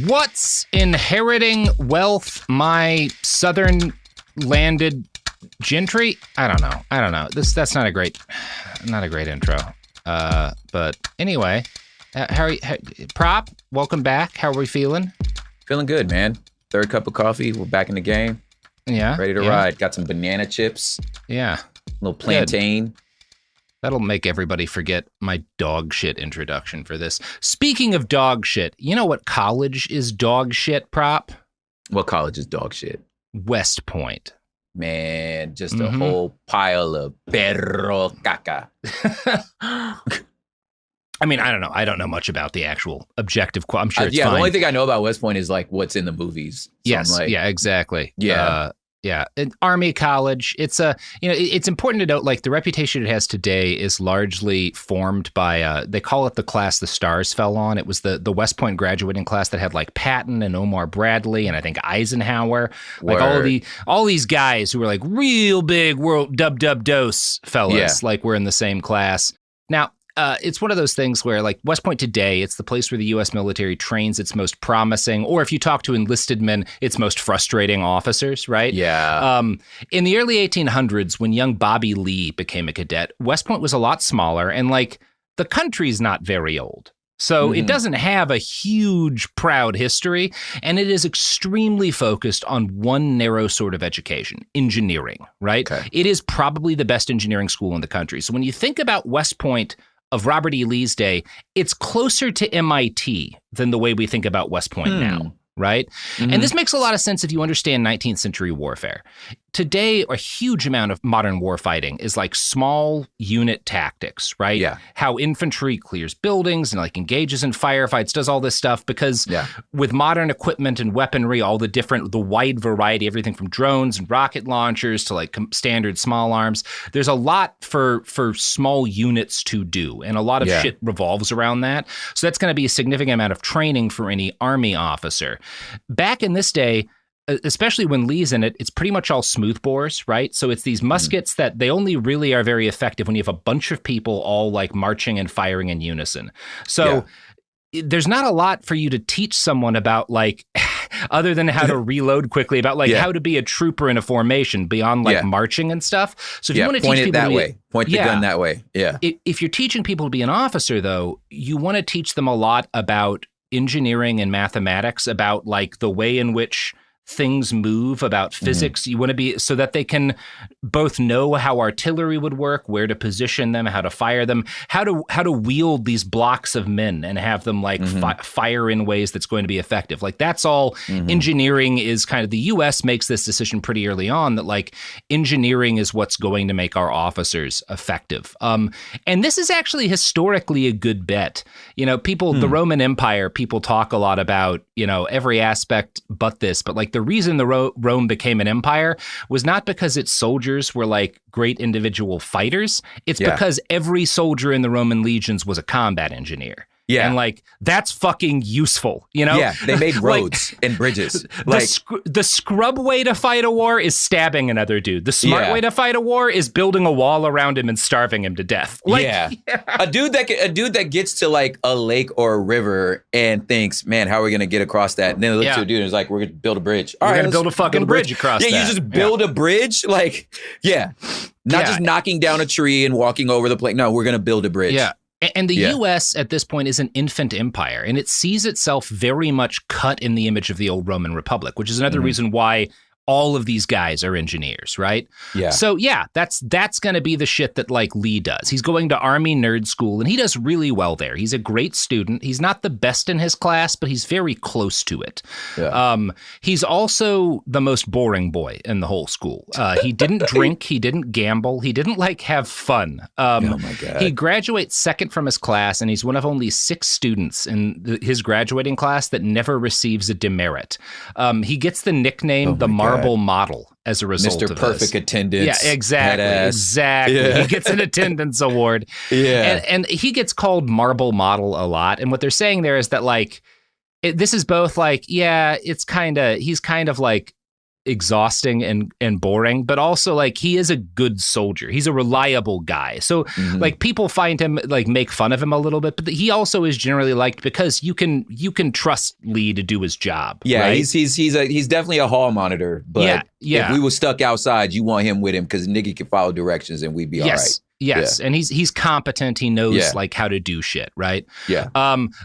What's inheriting wealth, my southern landed gentry? I don't know. That's not a great intro. But anyway, Prop, welcome back. How are we feeling? Feeling good, man. Third cup of coffee. We're back in the game. Yeah. Ready to ride. Got some banana chips. Yeah. A little plantain. Good. That'll make everybody forget my dog shit introduction for this. Speaking of dog shit, you know what college is dog shit, Prop? What college is dog shit? West Point. Man, just a whole pile of perro caca. I mean, I don't know. I don't know much about the actual objective. I'm sure it's fine. The only thing I know about West Point is like what's in the movies. So yes. Yeah, exactly. Yeah. An Army college. It's it's important to note, like, the reputation it has today is largely formed by, they call it the class the stars fell on. It was the West Point graduating class that had like Patton and Omar Bradley and I think Eisenhower, like all these guys who were like real big world dub-dub-dose fellas, like we're in the same class. Now, it's one of those things where, like, West Point today, it's the place where the U.S. military trains its most promising, or if you talk to enlisted men, its most frustrating officers, right? Yeah. In the early 1800s, when young Bobby Lee became a cadet, West Point was a lot smaller, and, like, the country's not very old. So it doesn't have a huge, proud history, and it is extremely focused on one narrow sort of education, engineering, right? Okay. It is probably the best engineering school in the country. So when you think about West Point of Robert E. Lee's day, it's closer to MIT than the way we think about West Point now, right? And this makes a lot of sense if you understand 19th century warfare. Today, a huge amount of modern warfighting is like small unit tactics, right? Yeah. How infantry clears buildings and like engages in firefights, does all this stuff because with modern equipment and weaponry, the wide variety, everything from drones and rocket launchers to like standard small arms, there's a lot for small units to do. And a lot of shit revolves around that. So that's going to be a significant amount of training for any Army officer. Back in this day, especially when Lee's in it, it's pretty much all smoothbores, right? So it's these muskets that they only really are very effective when you have a bunch of people all like marching and firing in unison. So there's not a lot for you to teach someone about, like, other than how to reload quickly, about like how to be a trooper in a formation beyond like marching and stuff. So if you want to teach people that way, point the gun that way. Yeah. If you're teaching people to be an officer, though, you want to teach them a lot about engineering and mathematics, about like the way in which things move, about physics. You want to be so that they can both know how artillery would work, where to position them, how to fire them, how to wield these blocks of men and have them like fire in ways that's going to be effective. Like that's all engineering is kind of, the U.S. makes this decision pretty early on that like engineering is what's going to make our officers effective. And this is actually historically a good bet. You know, people, the Roman Empire, people talk a lot about, you know, every aspect but this, but like the reason the Rome became an empire was not because its soldiers were like great individual fighters. It's because every soldier in the Roman legions was a combat engineer. Yeah. And like, that's fucking useful, you know? Yeah, they made roads and bridges. Like, the scrub way to fight a war is stabbing another dude. The smart way to fight a war is building a wall around him and starving him to death. Like, a dude that gets to like a lake or a river and thinks, man, how are we going to get across that? And then they look to a dude and is like, we're going to build a bridge. All right, we're going to build a fucking bridge across that. Yeah, you just build a bridge? Like, not just knocking down a tree and walking over the place. No, we're going to build a bridge. Yeah. And the U.S. at this point is an infant empire, and it sees itself very much cut in the image of the old Roman Republic, which is another reason why all of these guys are engineers, right? Yeah. So that's going to be the shit that like Lee does. He's going to Army nerd school and he does really well there. He's a great student. He's not the best in his class, but he's very close to it. Yeah. He's also the most boring boy in the whole school. He didn't drink. He didn't gamble. He didn't like have fun. Oh my God. He graduates second from his class, and he's one of only 6 students in his graduating class that never receives a demerit. He gets the nickname the Marble Model as a result Mr. of Perfect this. Attendance. Yeah, exactly. Exactly. Yeah. He gets an attendance award. Yeah. And he gets called Marble Model a lot. And what they're saying there is that like, this is both like, he's kind of like exhausting and boring, but also like he is a good soldier. He's a reliable guy. So like people find him like make fun of him a little bit, but he also is generally liked because you can trust Lee to do his job. Yeah, right? he's definitely a hall monitor. But if we were stuck outside, you want him with him because nigga can follow directions and we'd be all right. Yes, and he's competent. He knows like how to do shit, right? Yeah.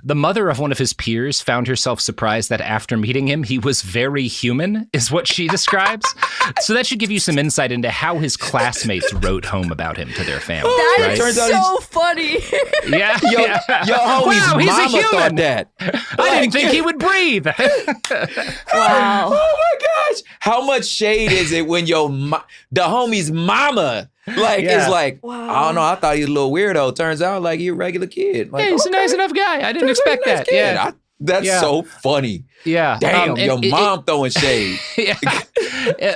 The mother of one of his peers found herself surprised that after meeting him, he was very human, is what she describes. So that should give you some insight into how his classmates wrote home about him to their family. That is so funny. Yeah. Your homie's mama thought that. I didn't think he would breathe. Wow. Oh my gosh. How much shade is it when the homie's mama is like, wow. I don't know, I thought he was a little weirdo. Turns out like he's a regular kid. Like, he's a nice enough guy. I didn't expect that. Kid. Yeah. That's so funny. Yeah. Damn, your mom throwing shade.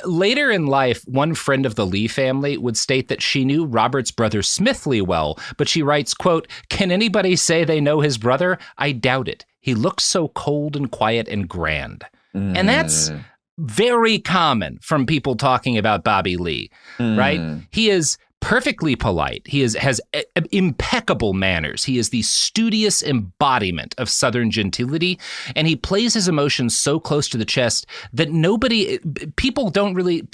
Later in life, one friend of the Lee family would state that she knew Robert's brother Smith Lee well, but she writes, quote, "Can anybody say they know his brother? I doubt it. He looks so cold and quiet and grand." And that's very common from people talking about Bobby Lee, right? He is perfectly polite. He has impeccable manners. He is the studious embodiment of Southern gentility, and he plays his emotions so close to the chest that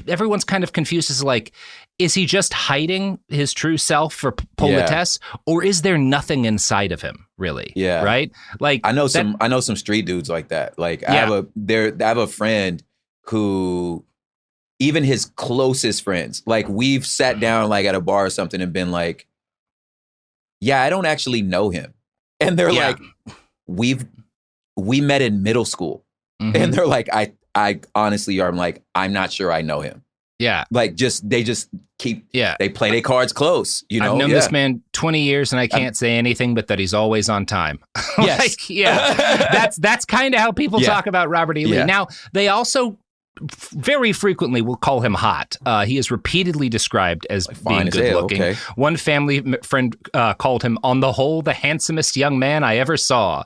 everyone's kind of confused as like, is he just hiding his true self for politesse, or is there nothing inside of him, really? Yeah. Right? Like I know some street dudes like that. Like I have a friend who, even his closest friends, like we've sat down like at a bar or something and been like, yeah, I don't actually know him. And they're like, we met in middle school. And they're like, I honestly I'm like, I'm not sure I know him. Yeah. Like they just keep, they play their cards close, you know? I've known this man 20 years and I can't say anything but that he's always on time. Yes. That's kind of how people talk about Robert E. Lee. Yeah. Now, they also very frequently will call him hot. He is repeatedly described as being good looking. Okay. One family friend called him, on the whole, the handsomest young man I ever saw.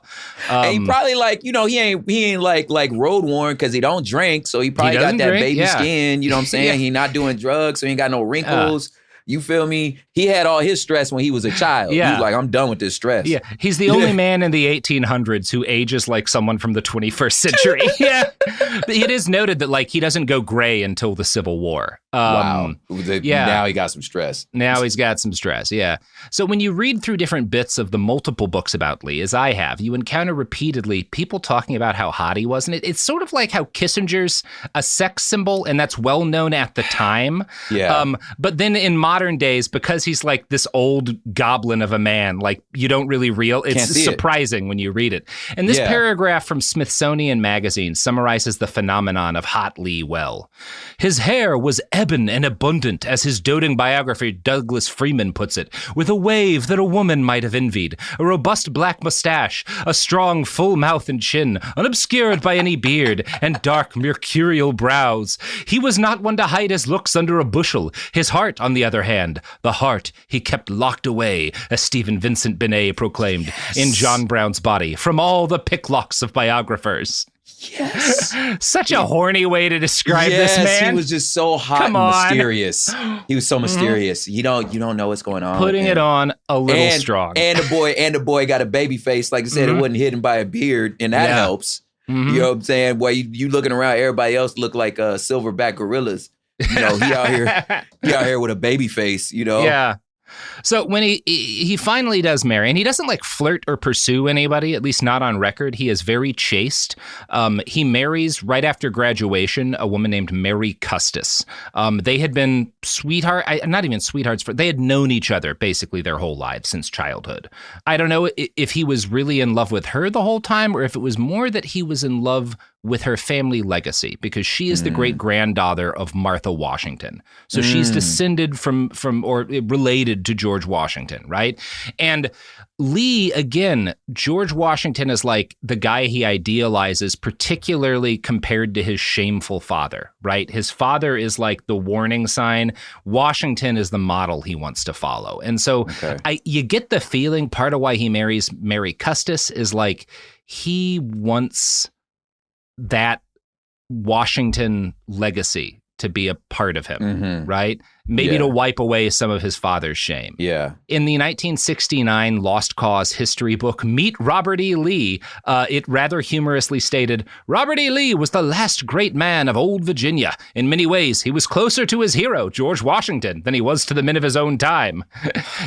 And he probably like, you know, he ain't like road worn because he don't drink. So he probably got that baby skin. You know what I'm saying? He not doing drugs, so he ain't got no wrinkles. You feel me? He had all his stress when he was a child. He was like, I'm done with this stress. Yeah, he's the only man in the 1800s who ages like someone from the 21st century. But it is noted that like he doesn't go gray until the Civil War. Wow. Now he got some stress. Now he's got some stress, yeah. So when you read through different bits of the multiple books about Lee, as I have, you encounter repeatedly people talking about how hot he was. And it's sort of like how Kissinger's a sex symbol, and that's well known at the time. Yeah. But then in modern days, because he's like this old goblin of a man, like you don't really it's surprising when you read it. And this paragraph from Smithsonian Magazine summarizes the phenomenon of hot Lee well. His hair was ebon and abundant, as his doting biographer Douglas Freeman puts it, with a wave that a woman might have envied, a robust black mustache, a strong full mouth and chin, unobscured by any beard, and dark mercurial brows. He was not one to hide his looks under a bushel. His heart, on the other hand, the heart he kept locked away, as Stephen Vincent Benet proclaimed, in John Brown's body, from all the picklocks of biographers. Yes. Such a horny way to describe this man. He was just so hot and mysterious. He was so mysterious. You don't know what's going on. Putting it on a little strong. And the boy got a baby face. Like I said, it wasn't hidden by a beard, and that helps. You know what I'm saying? Boy, you looking around, everybody else look like silverback gorillas. You know, he out here with a baby face, you know? Yeah. So when he finally does marry, and he doesn't like flirt or pursue anybody, at least not on record. He is very chaste. He marries right after graduation a woman named Mary Custis. They had been not even sweethearts, they had known each other basically their whole lives since childhood. I don't know if he was really in love with her the whole time, or if it was more that he was in love with her family legacy, because she is the great granddaughter of Martha Washington. So she's descended from or related to George Washington, right? And Lee, again, George Washington is like the guy he idealizes, particularly compared to his shameful father, right? His father is like the warning sign. Washington is the model he wants to follow. And so you get the feeling part of why he marries Mary Custis is like he wants that Washington legacy to be a part of him, Mm-hmm. right? Maybe Yeah. to wipe away some of his father's shame. Yeah. In the 1969 Lost Cause history book, Meet Robert E. Lee, it rather humorously stated, Robert E. Lee was the last great man of old Virginia. In many ways, he was closer to his hero, George Washington, than he was to the men of his own time.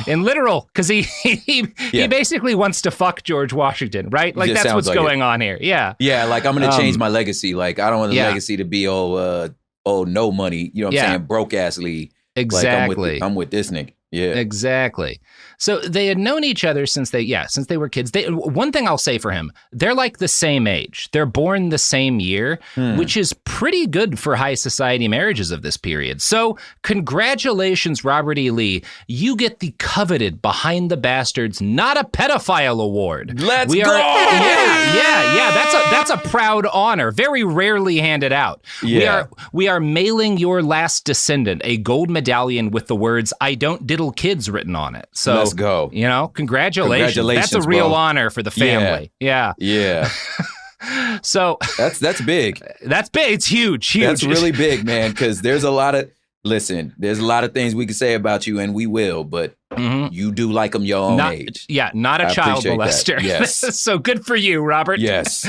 In literal, because he basically wants to fuck George Washington, right? Like, Just that's what's sounds like going on here. Yeah. Yeah, like I'm gonna change my legacy. Like I don't want the yeah. legacy to be no money. You know what I'm saying? Broke ass Lee. Exactly. Like I'm with this nigga. Yeah. Exactly. So they had known each other since they were kids. One thing I'll say for him, they're like the same age. They're born the same year, which is pretty good for high society marriages of this period. So congratulations, Robert E. Lee. You get the coveted Behind the Bastards Not a Pedophile Award. Let's go! Yeah. That's a proud honor. Very rarely handed out. Yeah. We are mailing your last descendant a gold medallion with the words, I don't diddle kids written on it. So let's go. You know, congratulations. That's a real honor for the family. Yeah. So that's big. That's big. It's huge. That's really big, man, because there's a lot of things we can say about you, and we will, but you do like them your own age. Yeah, not a child molester. That. Yes. So good for you, Robert. Yes.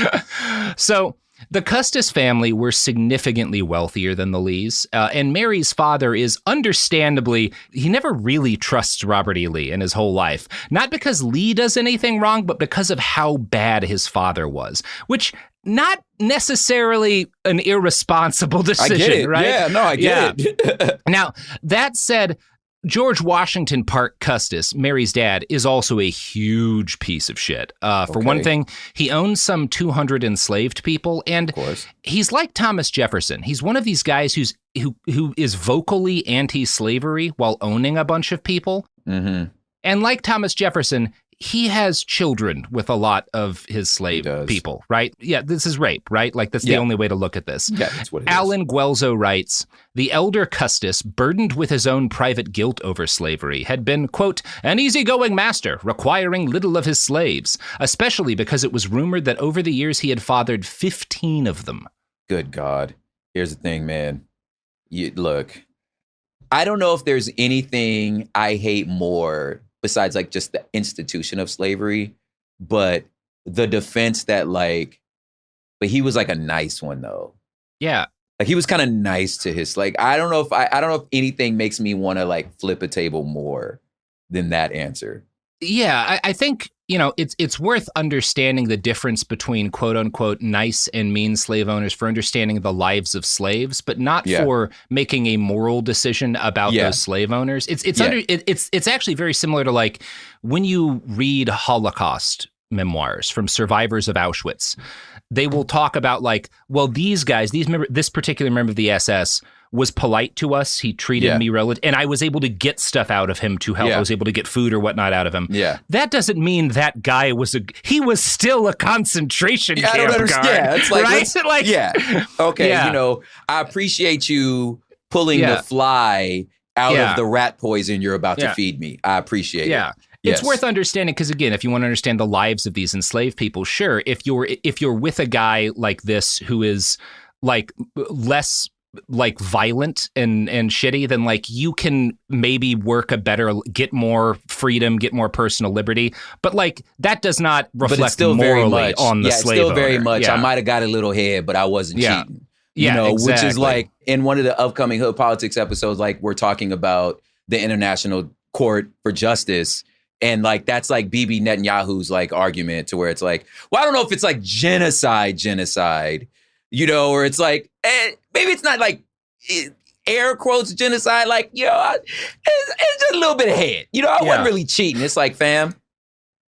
So the Custis family were significantly wealthier than the Lees, and Mary's father is understandably, he never really trusts Robert E. Lee in his whole life. Not because Lee does anything wrong, but because of how bad his father was, which not necessarily an irresponsible decision, I get it. right? Yeah, no, I get it. Now, that said, George Washington Parke Custis, Mary's dad, is also a huge piece of shit. For one thing, he owns some 200 enslaved people, and he's like Thomas Jefferson. He's one of these guys who is vocally anti-slavery while owning a bunch of people. Mm-hmm. And like Thomas Jefferson, he has children with a lot of his slave people, right? Yeah, this is rape, right? Like, that's the only way to look at this. Yeah, that's what it is. Alan Guelzo writes, the elder Custis, burdened with his own private guilt over slavery, had been, quote, an easygoing master, requiring little of his slaves, especially because it was rumored that over the years he had fathered 15 of them. Good God. Here's the thing, man. Look, I don't know if there's anything I hate more besides like just the institution of slavery, but the defense that but he was like a nice one though. Yeah. Like he was kind of nice to his, I don't know if anything makes me want to like flip a table more than that answer. Yeah, I think, it's worth understanding the difference between quote unquote nice and mean slave owners for understanding the lives of slaves, but not for making a moral decision about those slave owners. It's actually very similar to like when you read Holocaust memoirs from survivors of Auschwitz, they will talk about like, well, this particular member of the SS was polite to us. He treated me and I was able to get stuff out of him to help. I was able to get food or whatnot out of him. Yeah. That doesn't mean that guy he was still a concentration camp I don't understand. guard. Yeah, it's like, right? Okay, I appreciate you pulling the fly out of the rat poison you're about to feed me. I appreciate it. Yeah. It's worth understanding because, again, if you want to understand the lives of these enslaved people, sure, if you're with a guy like this who is like less like violent and shitty, then like you can maybe get more freedom, get more personal liberty. But like that does not reflect morally on the slave owner. Still very much. I might have got a little head, but I wasn't cheating. Exactly. Which is like in one of the upcoming Hood Politics episodes, like we're talking about the International Court for Justice. And like that's like Bibi Netanyahu's like argument to where it's like, well, I don't know if it's like genocide, or it's like, maybe it's not like air quotes genocide, like, it's just a little bit of head. I wasn't really cheating. It's like, fam.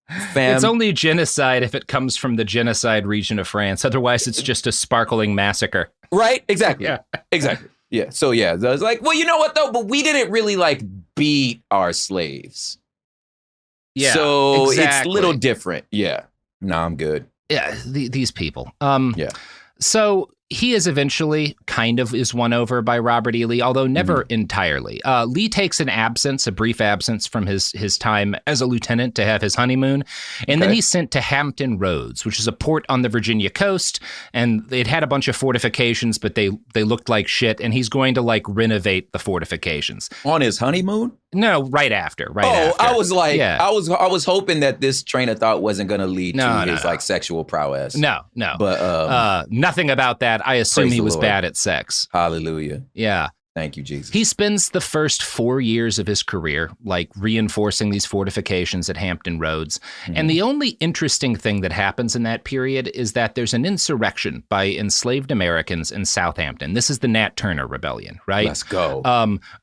It's only genocide if it comes from the genocide region of France. Otherwise, it's just a sparkling massacre. Right? Exactly. Yeah. Exactly. Yeah. So I was like, well, you know what though? But we didn't really like beat our slaves. Yeah. So it's a little different. Yeah. No, I'm good. Yeah. These people. Yeah. So he is eventually kind of is won over by Robert E. Lee, although never entirely. Lee takes a brief absence from his time as a lieutenant to have his honeymoon, and then he's sent to Hampton Roads, which is a port on the Virginia coast, and it had a bunch of fortifications, but they looked like shit, and he's going to like renovate the fortifications. On his honeymoon? No, right after. I was like, I was hoping that this train of thought wasn't going to lead to his like sexual prowess. No. But nothing about that. I assume he was bad at sex. Hallelujah. Yeah. Thank you, Jesus. He spends the first 4 years of his career, like reinforcing these fortifications at Hampton Roads. And the only interesting thing that happens in that period is that there's an insurrection by enslaved Americans in Southampton. This is the Nat Turner Rebellion, right? Let's go.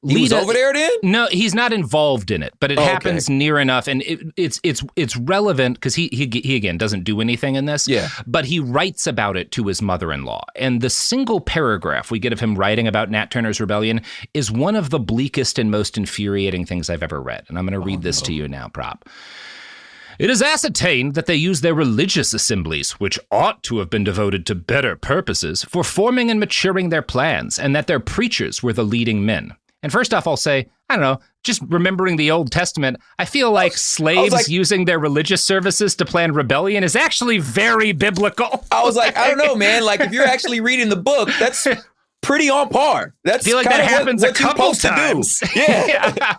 He was over there then? No, he's not involved in it, but it happens near enough. And it's relevant because he again doesn't do anything in this. Yeah. But he writes about it to his mother-in-law. And the single paragraph we get of him writing about Nat Turner's rebellion is one of the bleakest and most infuriating things I've ever read. And I'm going to read this to you now, Prop. It is ascertained that they use their religious assemblies, which ought to have been devoted to better purposes, for forming and maturing their plans, and that their preachers were the leading men. And first off, I'll say, I don't know, just remembering the Old Testament, I feel like slaves using their religious services to plan rebellion is actually very biblical. I was like, I don't know, man. Like, if you're actually reading the book, that's pretty on par. That's I feel like that happens a couple times. Yeah.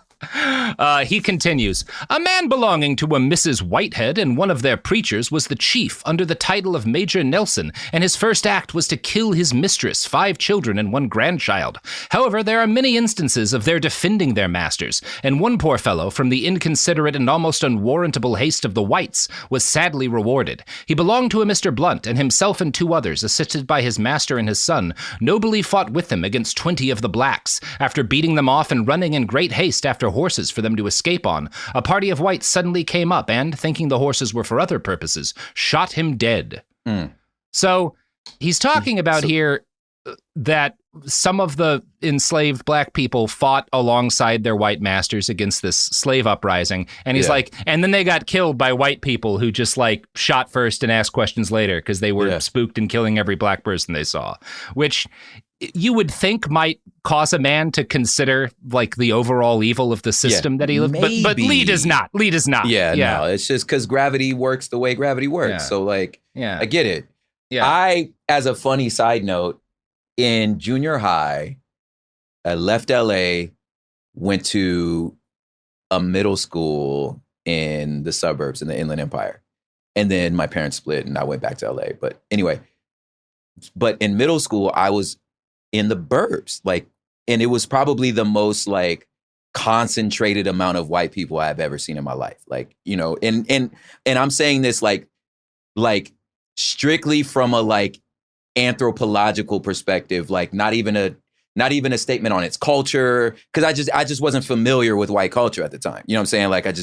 He continues, a man belonging to a Mrs. Whitehead and one of their preachers was the chief under the title of Major Nelson, and his first act was to kill his mistress, 5 children, and 1 grandchild. However, there are many instances of their defending their masters, and one poor fellow, from the inconsiderate and almost unwarrantable haste of the whites, was sadly rewarded. He belonged to a Mr. Blunt, and himself and 2 others, assisted by his master and his son, nobly fought with them against 20 of the blacks. After beating them off and running in great haste after horses for them to escape on, a party of whites suddenly came up and, thinking the horses were for other purposes, shot him dead. So he's talking about here that some of the enslaved black people fought alongside their white masters against this slave uprising. And he's like, and then they got killed by white people who just like shot first and asked questions later because they were spooked and killing every black person they saw, which you would think might cause a man to consider like the overall evil of the system that he lived. But Lee does not. Yeah. No, it's just because gravity works the way gravity works. Yeah. So like, I get it. Yeah. I, as a funny side note, in junior high, I left LA, went to a middle school in the suburbs in the Inland Empire. And then my parents split and I went back to LA. But anyway, in middle school, I was in the burbs, like, and it was probably the most like concentrated amount of white people I've ever seen in my life. Like, you know, and I'm saying this like strictly from a like anthropological perspective, like not even a statement on its culture, because I just wasn't familiar with white culture at the time. You know what I'm saying? Like it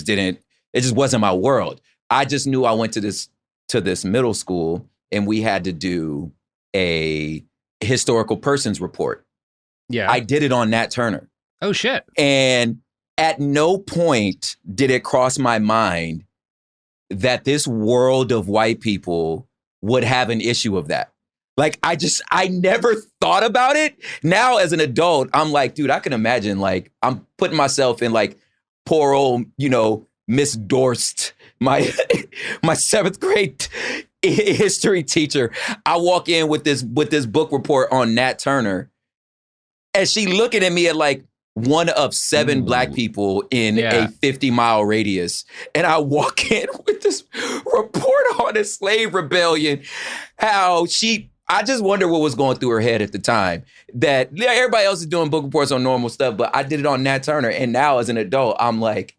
just wasn't my world. I just knew I went to this middle school and we had to do a historical persons report. Yeah. I did it on Nat Turner. Oh shit. And at no point did it cross my mind that this world of white people would have an issue of that. Like, I never thought about it. Now as an adult, I'm like, dude, I can imagine, like, I'm putting myself in like poor old, you know, Miss Dorst, my 7th grade history teacher. I walk in with this book report on Nat Turner, and she looking at me at like one of 7 black people in a 50-mile radius. And I walk in with this report on a slave rebellion, I just wonder what was going through her head at the time. That everybody else is doing book reports on normal stuff, but I did it on Nat Turner. And now as an adult, I'm like,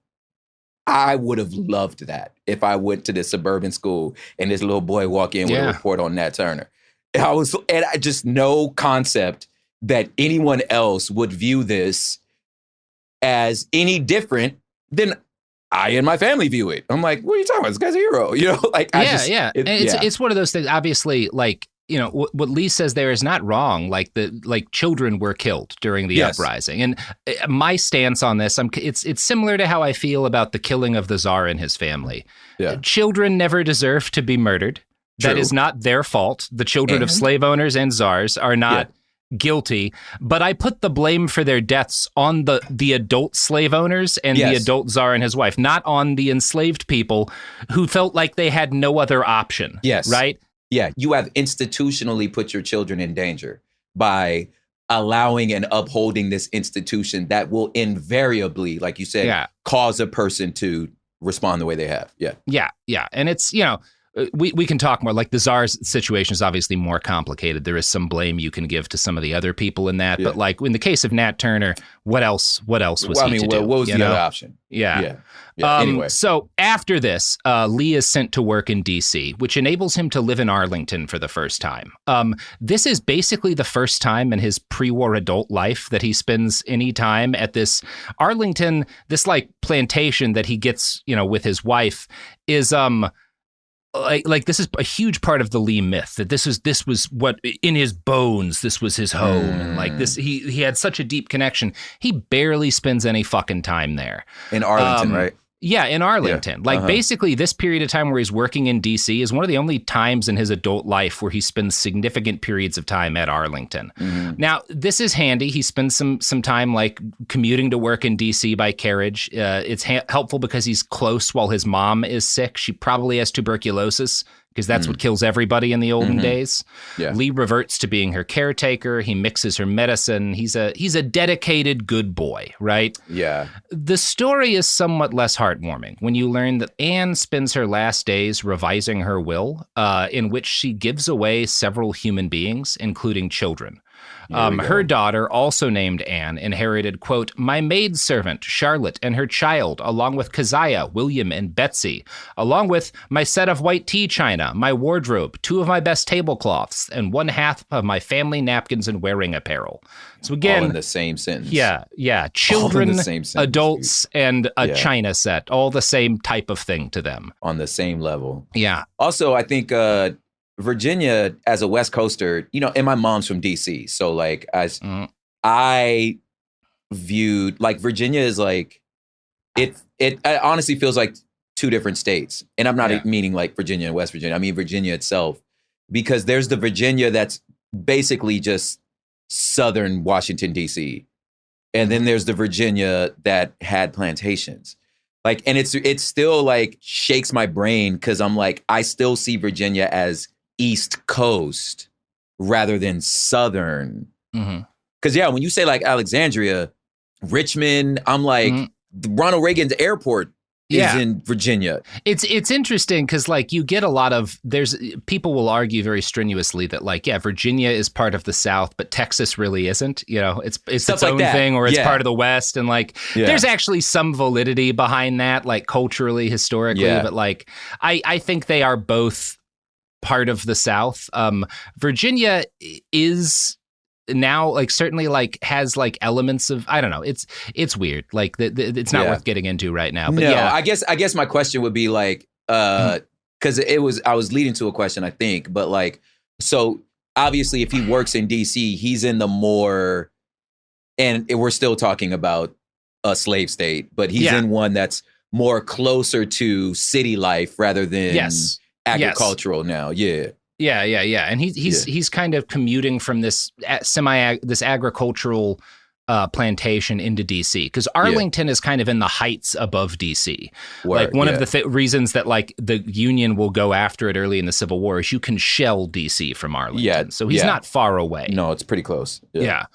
I would have loved that if I went to this suburban school and this little boy walk in with a report on Nat Turner. And I just no concept that anyone else would view this as any different than I and my family view it. I'm like, what are you talking about? This guy's a hero, you know? Like, it's one of those things. Obviously, like, you know, what Lee says there is not wrong. Like children were killed during the uprising, and my stance on this, it's similar to how I feel about the killing of the Tsar and his family. Yeah. Children never deserve to be murdered. That is not their fault. The children of slave owners and czars are not guilty, but I put the blame for their deaths on the adult slave owners and the adult czar and his wife, not on the enslaved people who felt like they had no other option. Yes. Right? Yeah. You have institutionally put your children in danger by allowing and upholding this institution that will invariably, like you said, cause a person to respond the way they have. Yeah. Yeah. Yeah. And it's, we can talk more. Like the czar's situation is obviously more complicated. There is some blame you can give to some of the other people in that. But like in the case of Nat Turner, what else was he to do? What was the other option? Yeah. Anyway. So after this, Lee is sent to work in D.C., which enables him to live in Arlington for the first time. This is basically the first time in his pre-war adult life that he spends any time at this Arlington, this like plantation that he gets, with his wife is like this is a huge part of the Lee myth that this was what in his bones, this was his home. And like this, he had such a deep connection. He barely spends any fucking time there. In Arlington, right? Yeah, in Arlington. Yeah. Like basically this period of time where he's working in DC is one of the only times in his adult life where he spends significant periods of time at Arlington. Now, this is handy. He spends some time like commuting to work in DC by carriage. It's helpful because he's close while his mom is sick. She probably has tuberculosis, because that's what kills everybody in the olden days. Yeah. Lee reverts to being her caretaker. He mixes her medicine. He's a dedicated good boy, right? Yeah. The story is somewhat less heartwarming when you learn that Anne spends her last days revising her will, in which she gives away several human beings, including children. Her daughter, also named Anne, inherited, quote, my maidservant, Charlotte, and her child, along with Keziah, William, and Betsy, along with my set of white tea china, my wardrobe, 2 of my best tablecloths, and 1/2 of my family napkins and wearing apparel. So again, all in the same sentence. Yeah. Children, sentence, adults, and a china set, all the same type of thing to them. On the same level. Yeah. Also, I think Virginia, as a West Coaster, and my mom's from DC. So like I viewed like Virginia is like it honestly feels like 2 different states. And I'm not meaning like Virginia and West Virginia. I mean Virginia itself, because there's the Virginia that's basically just southern Washington, DC. And then there's the Virginia that had plantations. Like, and it's still like shakes my brain because I'm like, I still see Virginia as East Coast rather than Southern. Because when you say like Alexandria, Richmond, I'm like Ronald Reagan's airport is in Virginia. It's interesting because like you get a lot of people will argue very strenuously that like Virginia is part of the South, but Texas really isn't. It's its own thing, or it's part of the West, and like there's actually some validity behind that, like culturally, historically. But like I think they are both part of the South. Virginia is now like certainly like has like elements of, I don't know, it's weird. Like it's not worth getting into right now. But I guess my question would be like, because I was leading to a question, I think, but like, so obviously if he works in DC, he's in the more, and we're still talking about a slave state, but he's in one that's more closer to city life rather than agricultural now. Yeah. And he's kind of commuting from this this agricultural plantation into DC, because Arlington is kind of in the heights above DC. Like one of the reasons that like the Union will go after it early in the Civil War is you can shell DC from Arlington. So he's not far away. No, it's pretty close. Yeah.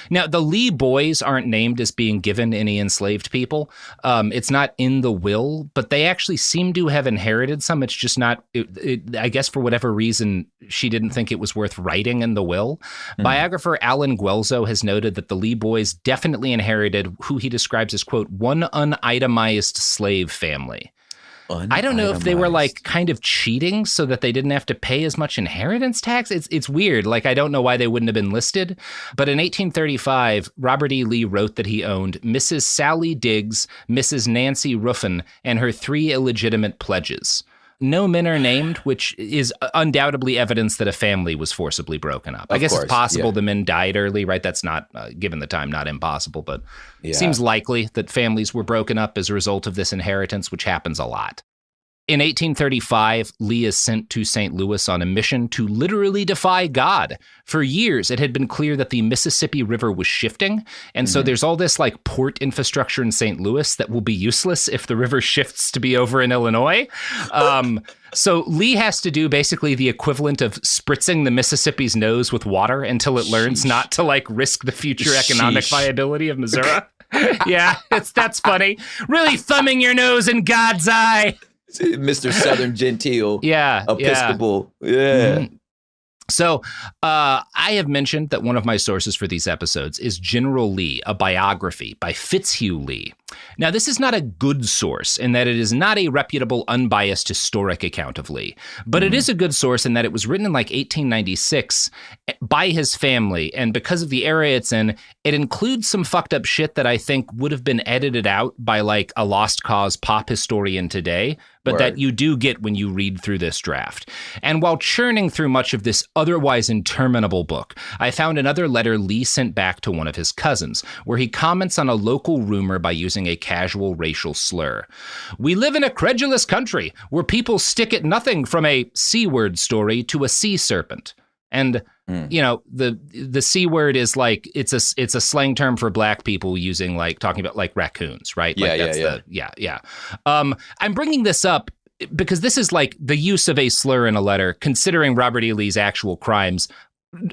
Now the Lee boys aren't named as being given any enslaved people. It's not in the will, but they actually seem to have inherited some. It's just not, I guess for whatever reason, she didn't think it was worth writing in the will. Biographer Alan Guelzo has noted that the Lee boys definitely inherited who he describes as, quote, one unitemized slave family. I don't know if they were like kind of cheating so that they didn't have to pay as much inheritance tax. It's weird. Like, I don't know why they wouldn't have been listed. But in 1835, Robert E. Lee wrote that he owned Mrs. Sally Diggs, Mrs. Nancy Ruffin, and her 3 illegitimate pledges. No men are named, which is undoubtedly evidence that a family was forcibly broken up. I guess it's possible the men died early, right? That's not, given the time, not impossible, but it seems likely that families were broken up as a result of this inheritance, which happens a lot. In 1835, Lee is sent to St. Louis on a mission to literally defy God. For years, it had been clear that the Mississippi River was shifting, and so there's all this like port infrastructure in St. Louis that will be useless if the river shifts to be over in Illinois. So Lee has to do basically the equivalent of spritzing the Mississippi's nose with water until it learns not to like risk the future economic viability of Missouri. Yeah, that's funny. Really thumbing your nose in God's eye. Mr. Southern Gentile. Episcopal. Yeah. Mm-hmm. So I have mentioned that one of my sources for these episodes is General Lee, a biography by Fitzhugh Lee. Now, this is not a good source in that it is not a reputable, unbiased historic account of Lee, but it is a good source in that it was written in like 1896 by his family. And because of the era it's in, it includes some fucked up shit that I think would have been edited out by like a lost cause pop historian today, but that you do get when you read through this draft. And while churning through much of this otherwise interminable book, I found another letter Lee sent back to one of his cousins, where he comments on a local rumor by using a casual racial slur. "We live in a credulous country where people stick at nothing from a C-word story to a sea serpent." And you know, the C word is like it's a slang term for black people using like talking about like raccoons, right? I'm bringing this up because this is like the use of a slur in a letter, considering Robert E. Lee's actual crimes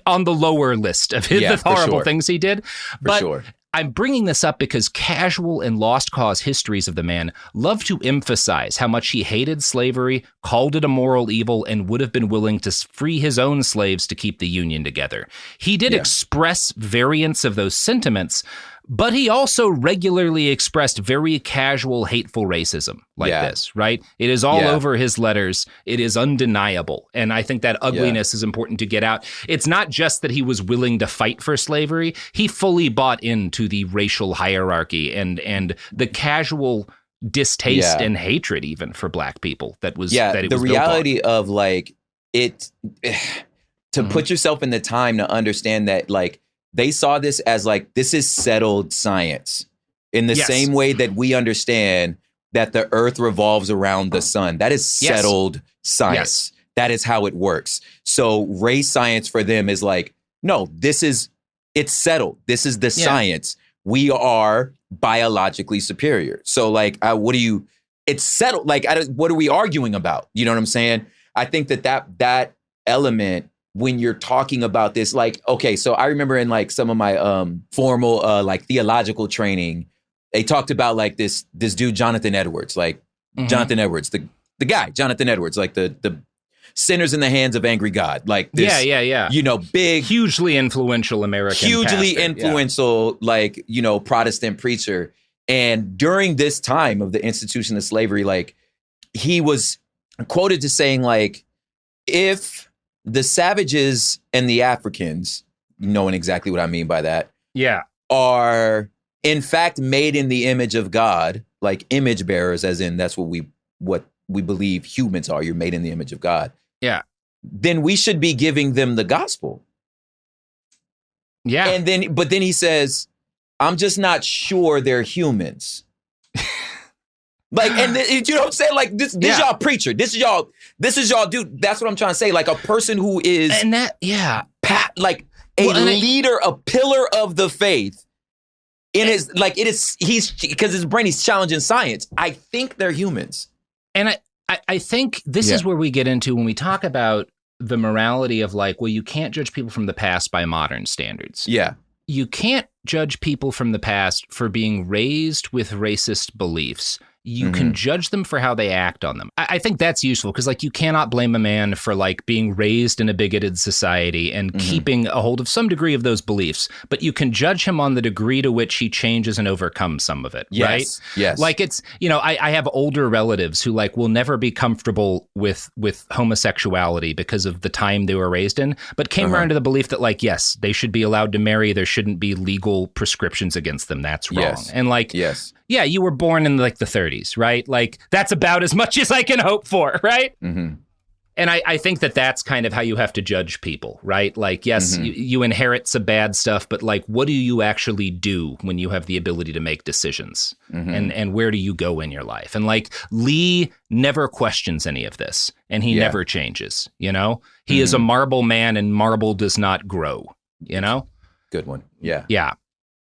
on the lower list of the horrible things he did. But I'm bringing this up because casual and lost cause histories of the man love to emphasize how much he hated slavery, called it a moral evil, and would have been willing to free his own slaves to keep the Union together. He did express variants of those sentiments, but he also regularly expressed very casual, hateful racism like this, right? It is all over his letters. It is undeniable. And I think that ugliness is important to get out. It's not just that he was willing to fight for slavery. He fully bought into the racial hierarchy and the casual distaste and hatred even for black people that was that it the was reality of like it to put yourself in the time to understand that like they saw this as like, this is settled science in the same way that we understand that the earth revolves around the sun. That is settled science. That is how it works. So race science for them is like, no, it's settled. This is the science. We are biologically superior. So like, it's settled. Like, what are we arguing about? You know what I'm saying? I think that element, when you're talking about this, like, okay, so I remember in like some of my formal like theological training, they talked about like this dude, Jonathan Edwards, like Jonathan Edwards, the guy, Jonathan Edwards, like the sinners in the hands of angry God, like this, you know, big, hugely influential American, influential, like, you know, Protestant preacher. And during this time of the institution of slavery, like he was quoted to saying like, if the savages and the Africans, knowing exactly what I mean by that, are in fact made in the image of God, like image bearers, as in that's what we believe humans are. You're made in the image of God. Yeah. Then we should be giving them the gospel. Yeah. But then he says, I'm just not sure they're humans. Like, and you know what I'm saying? Like this y'all preacher. This is y'all dude. That's what I'm trying to say. Like a person who is like a leader, a pillar of the faith. He's because his brain, he's challenging science. I think they're humans. And I think this is where we get into when we talk about the morality of like, well, you can't judge people from the past by modern standards. Yeah. You can't judge people from the past for being raised with racist beliefs. You can judge them for how they act on them. I think that's useful because, like, you cannot blame a man for, like, being raised in a bigoted society and keeping a hold of some degree of those beliefs. But you can judge him on the degree to which he changes and overcomes some of it, right? Yes. Like, it's, you know, I have older relatives who, like, will never be comfortable with homosexuality because of the time they were raised in, but came around to the belief that, like, yes, they should be allowed to marry. There shouldn't be legal prescriptions against them. That's wrong. And, like, yeah, you were born in like the 30s, right? Like that's about as much as I can hope for, right? And I think that that's kind of how you have to judge people, right? Like, yes, you inherit some bad stuff, but like, what do you actually do when you have the ability to make decisions? And where do you go in your life? And like, Lee never questions any of this, and he never changes, you know? He is a marble man, and marble does not grow, you know? Good one. Yeah. Yeah.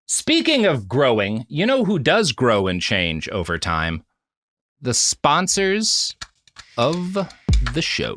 Speaking of growing, you know who does grow and change over time? The sponsors of the show.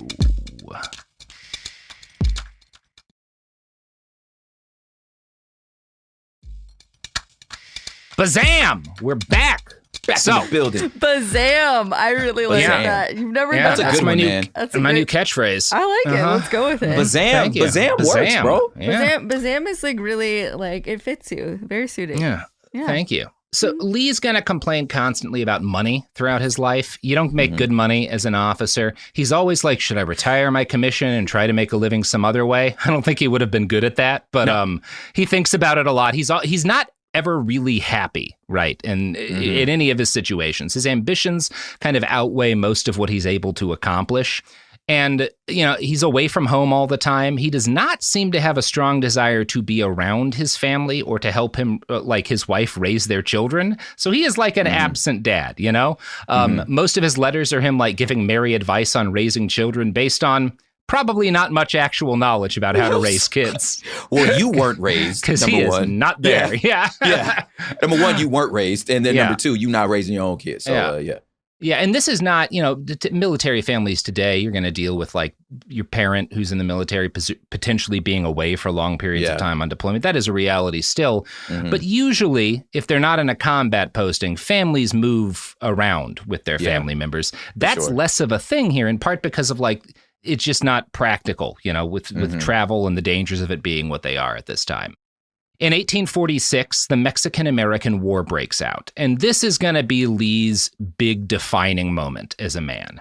Bazam! We're back. Back in the building. Bazam! I really like that. You've never done that. That's a good one, man. That's my new catchphrase. I like it. Let's go with it. Bazam. Bazam works, bro. Yeah. Bazam is like really like it fits you. Very suiting. Yeah. Thank you. So Lee's going to complain constantly about money throughout his life. You don't make good money as an officer. He's always like, should I retire my commission and try to make a living some other way? I don't think he would have been good at that, but he thinks about it a lot. He's not ever really happy, right? And in any of his situations, his ambitions kind of outweigh most of what he's able to accomplish. And, you know, he's away from home all the time. He does not seem to have a strong desire to be around his family or to help him, like his wife, raise their children. So he is like an absent dad, you know? Most of his letters are him like giving Mary advice on raising children based on probably not much actual knowledge about how to raise kids. Well, you weren't raised, because he is not there. Yeah. Number one, you weren't raised. And then number two, you're not raising your own kids. So, Yeah, and this is not, you know, military families today, you're going to deal with like your parent who's in the military potentially being away for long periods of time on deployment. That is a reality still. But usually, if they're not in a combat posting, families move around with their family members. That's less of a thing here, in part because of like, it's just not practical, you know, with travel and the dangers of it being what they are at this time. In 1846, the Mexican-American War breaks out, and this is going to be Lee's big defining moment as a man.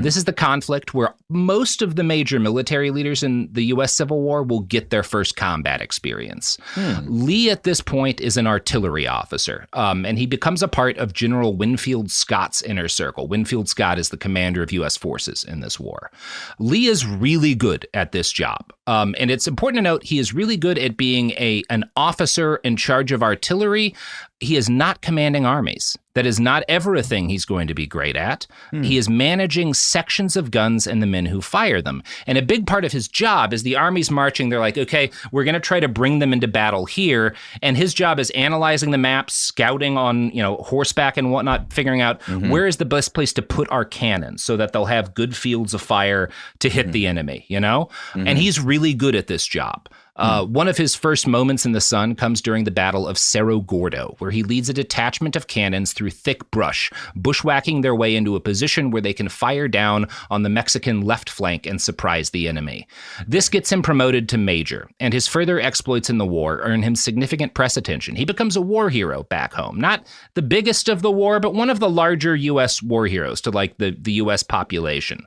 This is the conflict where most of the major military leaders in the U.S. Civil War will get their first combat experience. Lee, at this point, is an artillery officer, and he becomes a part of General Winfield Scott's inner circle. Winfield Scott is the commander of U.S. forces in this war. Lee is really good at this job, and it's important to note he is really good at being an officer in charge of artillery. He is not commanding armies. That is not ever a thing he's going to be great at. He is managing sections of guns and the men who fire them. And a big part of his job is the army's marching. They're like, okay, we're going to try to bring them into battle here. And his job is analyzing the maps, scouting on, you know, horseback and whatnot, figuring out where is the best place to put our cannons so that they'll have good fields of fire to hit the enemy, you know? And he's really good at this job. One of his first moments in the sun comes during the Battle of Cerro Gordo, where he leads a detachment of cannons through thick brush, bushwhacking their way into a position where they can fire down on the Mexican left flank and surprise the enemy. This gets him promoted to major, and his further exploits in the war earn him significant press attention. He becomes a war hero back home. Not the biggest of the war, but one of the larger U.S. war heroes to like the U.S. population.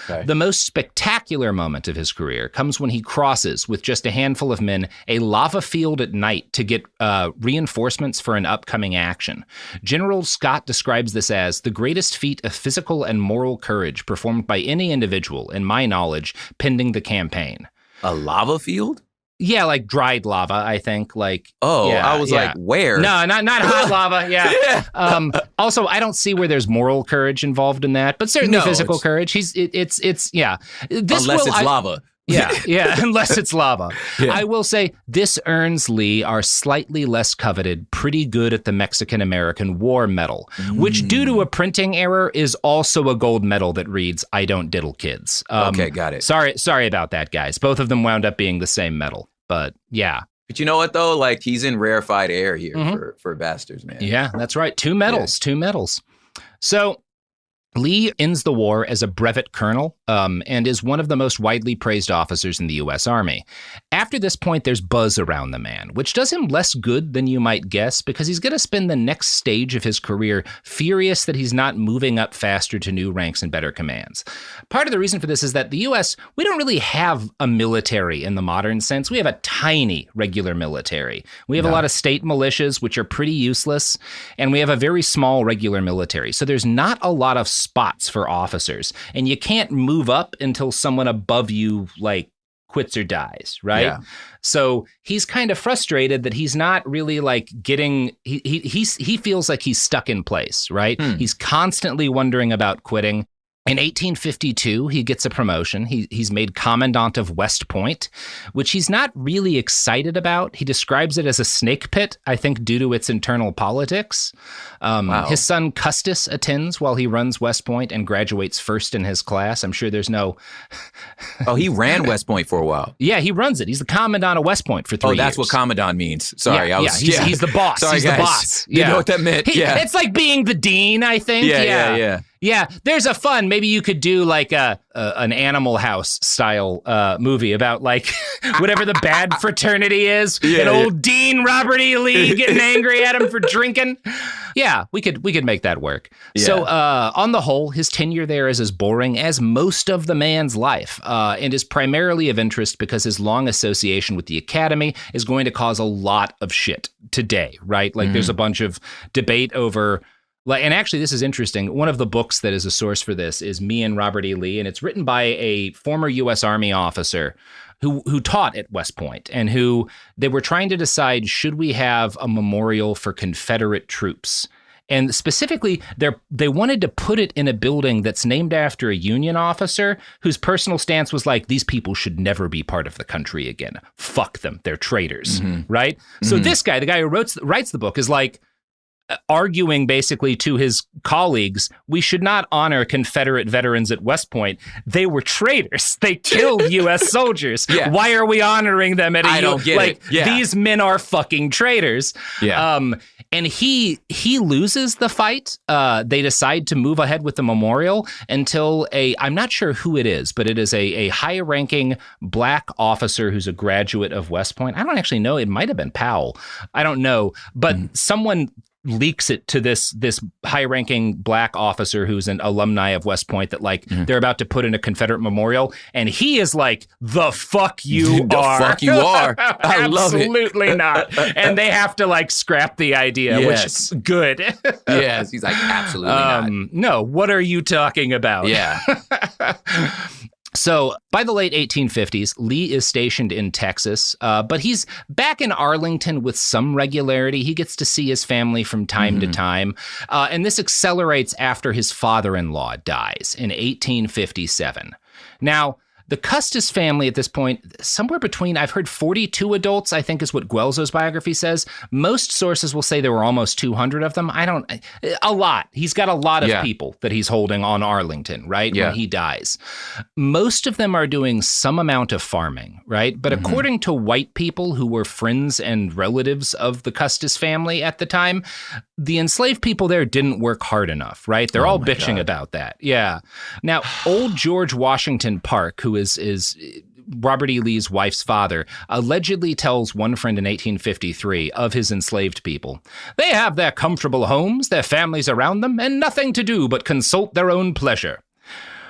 Okay. The most spectacular moment of his career comes when he crosses, with just a handful of men, a lava field at night to get reinforcements for an upcoming action. General Scott describes this as the greatest feat of physical and moral courage performed by any individual, in my knowledge, pending the campaign. A lava field? Yeah, like dried lava, I think. Like, I was like, where? No, not hot lava. Yeah. Also, I don't see where there's moral courage involved in that, but certainly physical courage. It's unless it's lava. Yeah, unless it's lava. I will say this earns Lee our slightly less coveted, pretty good at the Mexican-American War medal, which due to a printing error is also a gold medal that reads, I don't diddle kids. Okay, got it. Sorry about that, guys. Both of them wound up being the same medal, but yeah. But you know what, though? Like, he's in rarefied air here for bastards, man. Yeah, that's right. Two medals. So Lee ends the war as a brevet colonel and is one of the most widely praised officers in the U.S. Army. after this point, there's buzz around the man, which does him less good than you might guess, because he's going to spend the next stage of his career furious that he's not moving up faster to new ranks and better commands. Part of the reason for this is that the U.S., we don't really have a military in the modern sense. We have a tiny regular military. We have a lot of state militias, which are pretty useless, and we have a very small regular military. So there's not a lot of spots for officers, and you can't move up until someone above you, like, quits or dies, right? Yeah. So he's kind of frustrated that he's not really like getting, he feels like he's stuck in place, right? He's constantly wondering about quitting. In 1852, he gets a promotion. He's made commandant of West Point, which he's not really excited about. He describes it as a snake pit, I think, due to its internal politics. His son Custis attends while he runs West Point and graduates first in his class. I'm sure there's no... Oh, he ran West Point for a while. Yeah, he runs it. He's the commandant of West Point for 3 years. Oh, that's what commandant means. Sorry, he's the boss. Sorry, he's guys. The boss. You know what that meant? It's like being the dean, I think. Yeah, there's a fun, maybe you could do like an Animal House style movie about like whatever the bad fraternity is. Old Dean Robert E. Lee getting angry at him for drinking. Yeah, we could make that work. Yeah. So on the whole, his tenure there is as boring as most of the man's life, and is primarily of interest because his long association with the academy is going to cause a lot of shit today, right? Like there's a bunch of debate over... And actually, this is interesting. One of the books that is a source for this is Me and Robert E. Lee, and it's written by a former U.S. Army officer who taught at West Point, and who they were trying to decide, should we have a memorial for Confederate troops? And specifically, they wanted to put it in a building that's named after a Union officer whose personal stance was like, these people should never be part of the country again. Fuck them. They're traitors, right? So this guy, the guy who writes the book, is like, arguing basically to his colleagues, we should not honor Confederate veterans at West Point. They were traitors. They killed U.S. soldiers. Why are we honoring them at a... I don't get it. These men are fucking traitors. And he loses the fight. They decide to move ahead with the memorial until I'm not sure who it is, but it is a high-ranking black officer who's a graduate of West Point. I don't actually know. It might have been Powell. I don't know. But someone leaks it to this high-ranking black officer who's an alumni of West Point that like they're about to put in a Confederate memorial, and he is like, the fuck you are. The fuck you are. I love it. Absolutely not. And they have to like scrap the idea, which is good. Yes, he's like, absolutely not. No, what are you talking about? Yeah. So by the late 1850s, Lee is stationed in Texas, but he's back in Arlington with some regularity. He gets to see his family from time to time, and this accelerates after his father-in-law dies in 1857. Now, the Custis family at this point, somewhere between, I've heard 42 adults, I think is what Guelzo's biography says. Most sources will say there were almost 200 of them. A lot. He's got a lot of people that he's holding on Arlington, right? When he dies. Most of them are doing some amount of farming, right? But according to white people who were friends and relatives of the Custis family at the time, the enslaved people there didn't work hard enough, right? They're all bitching about that. Yeah. Now, old George Washington Park, who is Robert E. Lee's wife's father, allegedly tells one friend in 1853 of his enslaved people, they have their comfortable homes, their families around them, and nothing to do but consult their own pleasure.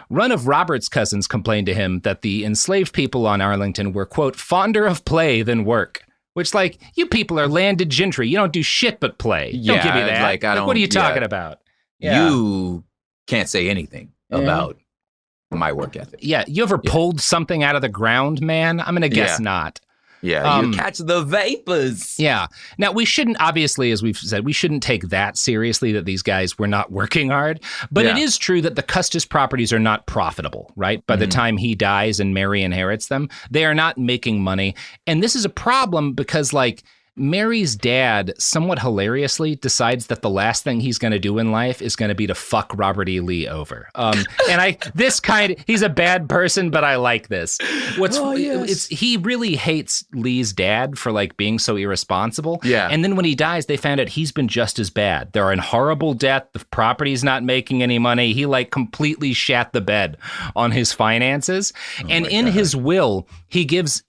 One of Robert's cousins complained to him that the enslaved people on Arlington were, quote, fonder of play than work. Which, like, you people are landed gentry. You don't do shit but play. Don't give me that. Like, what are you talking about? Yeah. You can't say anything about my work ethic. Yeah. You ever pulled something out of the ground, man? I'm going to guess not. Yeah, you catch the vapors. Yeah. Now, we shouldn't, obviously, as we've said, we shouldn't take that seriously that these guys were not working hard. But it is true that the Custis properties are not profitable, right? By the time he dies and Mary inherits them, they are not making money. And this is a problem because, like, Mary's dad, somewhat hilariously, decides that the last thing he's going to do in life is going to be to fuck Robert E. Lee over. He's a bad person, but I like this. He really hates Lee's dad for like being so irresponsible. Yeah. And then when he dies, they found out he's been just as bad. They're in horrible debt. The property's not making any money. He like completely shat the bed on his finances. And in his will, he gives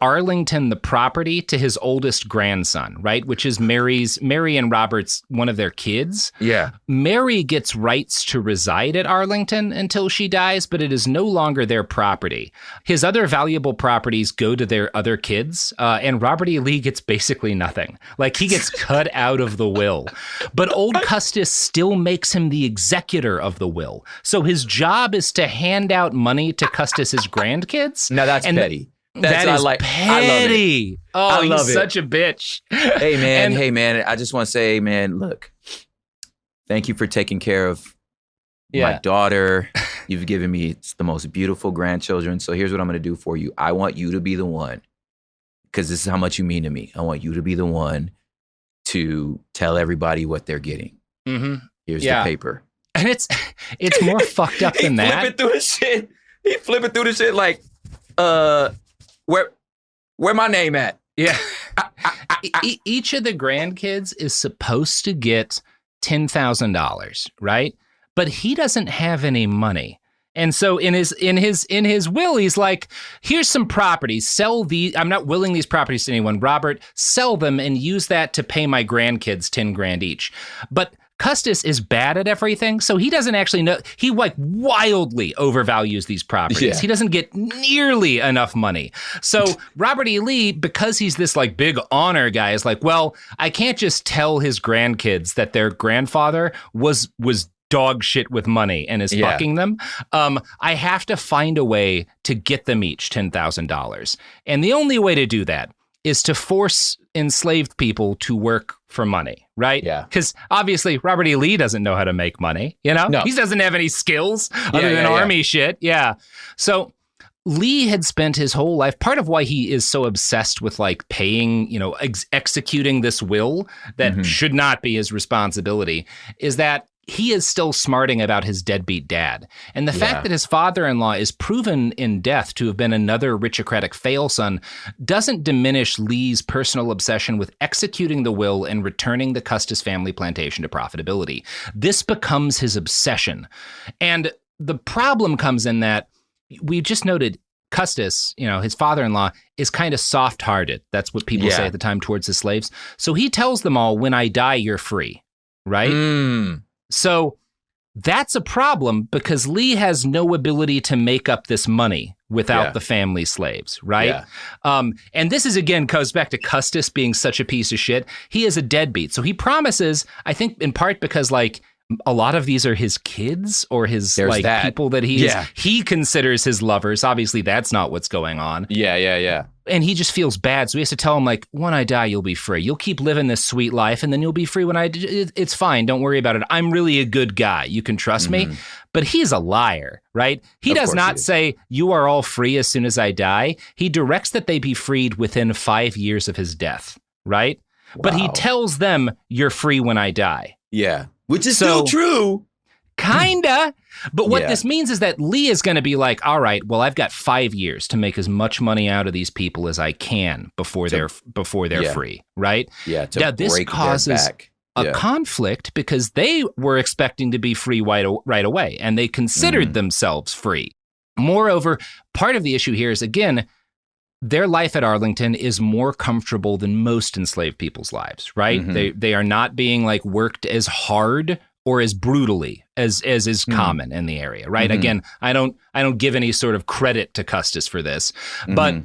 Arlington the property to his oldest grandson, right? Which is Mary and Robert's one of their kids. Yeah. Mary gets rights to reside at Arlington until she dies, but it is no longer their property. His other valuable properties go to their other kids, and Robert E. Lee gets basically nothing. Like, he gets cut out of the will. But old Custis still makes him the executor of the will. So his job is to hand out money to Custis's grandkids. Now that's petty. That is petty. I love he's such a bitch. Hey, man. I just want to say, man, look, thank you for taking care of my daughter. You've given me the most beautiful grandchildren. So here's what I'm going to do for you. I want you to be the one, because this is how much you mean to me. I want you to be the one to tell everybody what they're getting. Mm-hmm. Here's the paper. And it's more fucked up than that. He flipping through the shit like, where my name at? Yeah. Each of the grandkids is supposed to get $10,000, right? But he doesn't have any money. And so in his will, he's like, here's some properties, sell these. I'm not willing these properties to anyone. Robert, sell them and use that to pay my grandkids $10,000 each. But Custis is bad at everything, so he doesn't actually know. He like wildly overvalues these properties. Yeah. He doesn't get nearly enough money. So Robert E. Lee, because he's this like big honor guy, is like, well, I can't just tell his grandkids that their grandfather was dog shit with money and is fucking them. I have to find a way to get them each $10,000. And the only way to do that is to force enslaved people to work for money, right? Yeah. Because obviously Robert E. Lee doesn't know how to make money, you know? No. He doesn't have any skills other than army shit. Yeah. So Lee had spent his whole life, part of why he is so obsessed with like paying, executing this will that should not be his responsibility, is that he is still smarting about his deadbeat dad. And the fact that his father-in-law is proven in death to have been another aristocratic fail-son doesn't diminish Lee's personal obsession with executing the will and returning the Custis family plantation to profitability. This becomes his obsession. And the problem comes in that we just noted Custis, his father-in-law, is kind of soft-hearted. That's what people say at the time towards the slaves. So he tells them all, when I die, you're free, right? So that's a problem because Lee has no ability to make up this money without the family slaves, right? Yeah. And this is, again, goes back to Custis being such a piece of shit. He is a deadbeat. So he promises, I think in part because like a lot of these are his kids or his people that he considers his lovers. Obviously, that's not what's going on. Yeah. And he just feels bad. So he has to tell him, like, when I die, you'll be free. You'll keep living this sweet life, and then you'll be free when it's fine. Don't worry about it. I'm really a good guy. You can trust me. But he's a liar, right? He does not say, you are all free as soon as I die. He directs that they be freed within 5 years of his death, right? Wow. But he tells them, you're free when I die. Yeah. Which is still true. Kinda. But what this means is that Lee is going to be like, all right, well, I've got 5 years to make as much money out of these people as I can before they're free, right? Yeah. Now, this causes a conflict because they were expecting to be free right away, and they considered themselves free. Moreover, part of the issue here is, again, their life at Arlington is more comfortable than most enslaved people's lives, right? They are not being like worked as hard or as brutally as is common in the area, right? Again, I don't give any sort of credit to Custis for this, but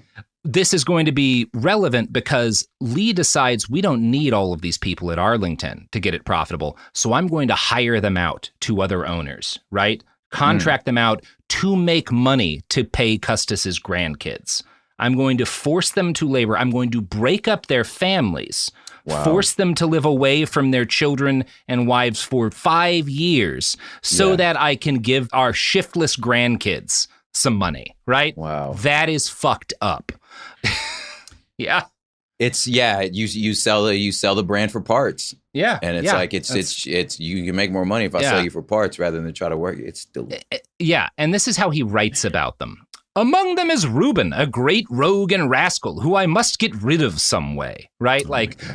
this is going to be relevant because Lee decides we don't need all of these people at Arlington to get it profitable, so I'm going to hire them out to other owners, right? Contract them out to make money to pay Custis's grandkids. I'm going to force them to labor. I'm going to break up their families, force them to live away from their children and wives for 5 years so that I can give our shiftless grandkids some money, right? Wow. That is fucked up. Yeah. You sell the brand for parts. Yeah. And it's you can make more money if I sell you for parts rather than try to work. It's still. Yeah. And this is how he writes about them. Among them is Reuben, a great rogue and rascal who I must get rid of some way, right?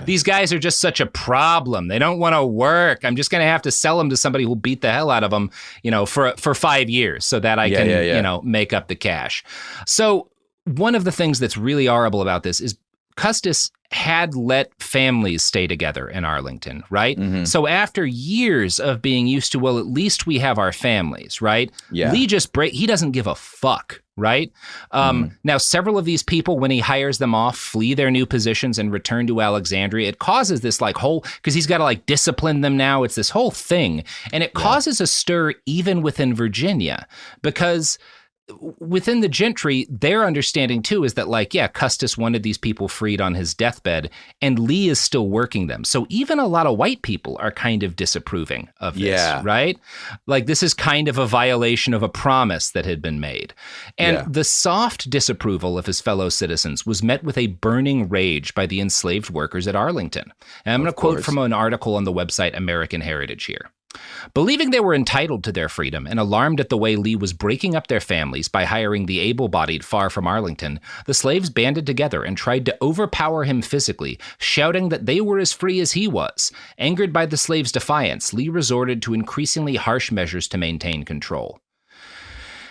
These guys are just such a problem. They don't want to work. I'm just going to have to sell them to somebody who'll beat the hell out of them, for 5 years so that I can, make up the cash. So one of the things that's really horrible about this is Custis had let families stay together in Arlington, right? Mm-hmm. So after years of being used to, well, at least we have our families, right? Yeah. Lee he doesn't give a fuck, right? Now, several of these people, when he hires them off, flee their new positions and return to Alexandria. It causes this because he's got to discipline them now. It's this whole thing. And it causes a stir even within Virginia because within the gentry, their understanding too is that Custis wanted these people freed on his deathbed and Lee is still working them. So even a lot of white people are kind of disapproving of this, right? This is kind of a violation of a promise that had been made. And the soft disapproval of his fellow citizens was met with a burning rage by the enslaved workers at Arlington. And I'm going to quote from an article on the website American Heritage here. Believing they were entitled to their freedom and alarmed at the way Lee was breaking up their families by hiring the able-bodied far from Arlington, the slaves banded together and tried to overpower him physically, shouting that they were as free as he was. Angered by the slaves' defiance, Lee resorted to increasingly harsh measures to maintain control.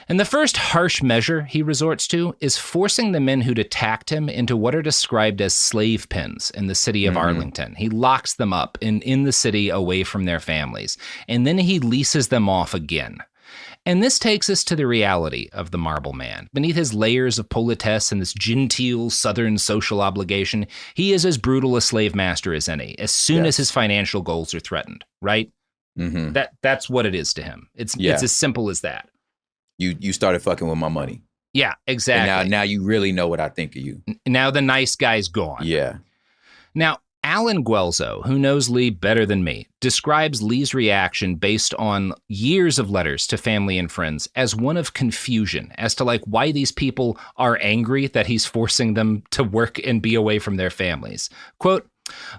And the first harsh measure he resorts to is forcing the men who'd attacked him into what are described as slave pens in the city of Arlington. He locks them up in the city away from their families, and then he leases them off again. And this takes us to the reality of the Marble Man. Beneath his layers of politesse and this genteel Southern social obligation, he is as brutal a slave master as any, as soon as his financial goals are threatened, right? Mm-hmm. That's what it is to him. It's as simple as that. You started fucking with my money. Yeah, exactly. And now you really know what I think of you. Now the nice guy's gone. Yeah. Now, Alan Guelzo, who knows Lee better than me, describes Lee's reaction based on years of letters to family and friends as one of confusion as to why these people are angry that he's forcing them to work and be away from their families. Quote,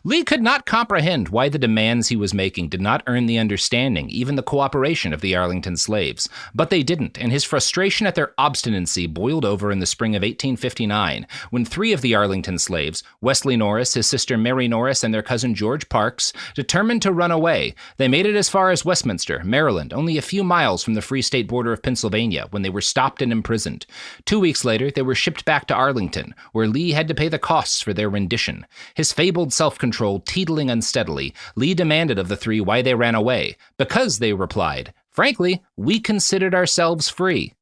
Lee could not comprehend why the demands he was making did not earn the understanding, even the cooperation of the Arlington slaves. But they didn't, and his frustration at their obstinacy boiled over in the spring of 1859, when 3 of the Arlington slaves, Wesley Norris, his sister Mary Norris, and their cousin George Parks, determined to run away. They made it as far as Westminster, Maryland, only a few miles from the Free State border of Pennsylvania, when they were stopped and imprisoned. 2 weeks later, they were shipped back to Arlington, where Lee had to pay the costs for their rendition. His fabled self-control teetling unsteadily, Lee demanded of the 3 why they ran away. Because, they replied, frankly, we considered ourselves free.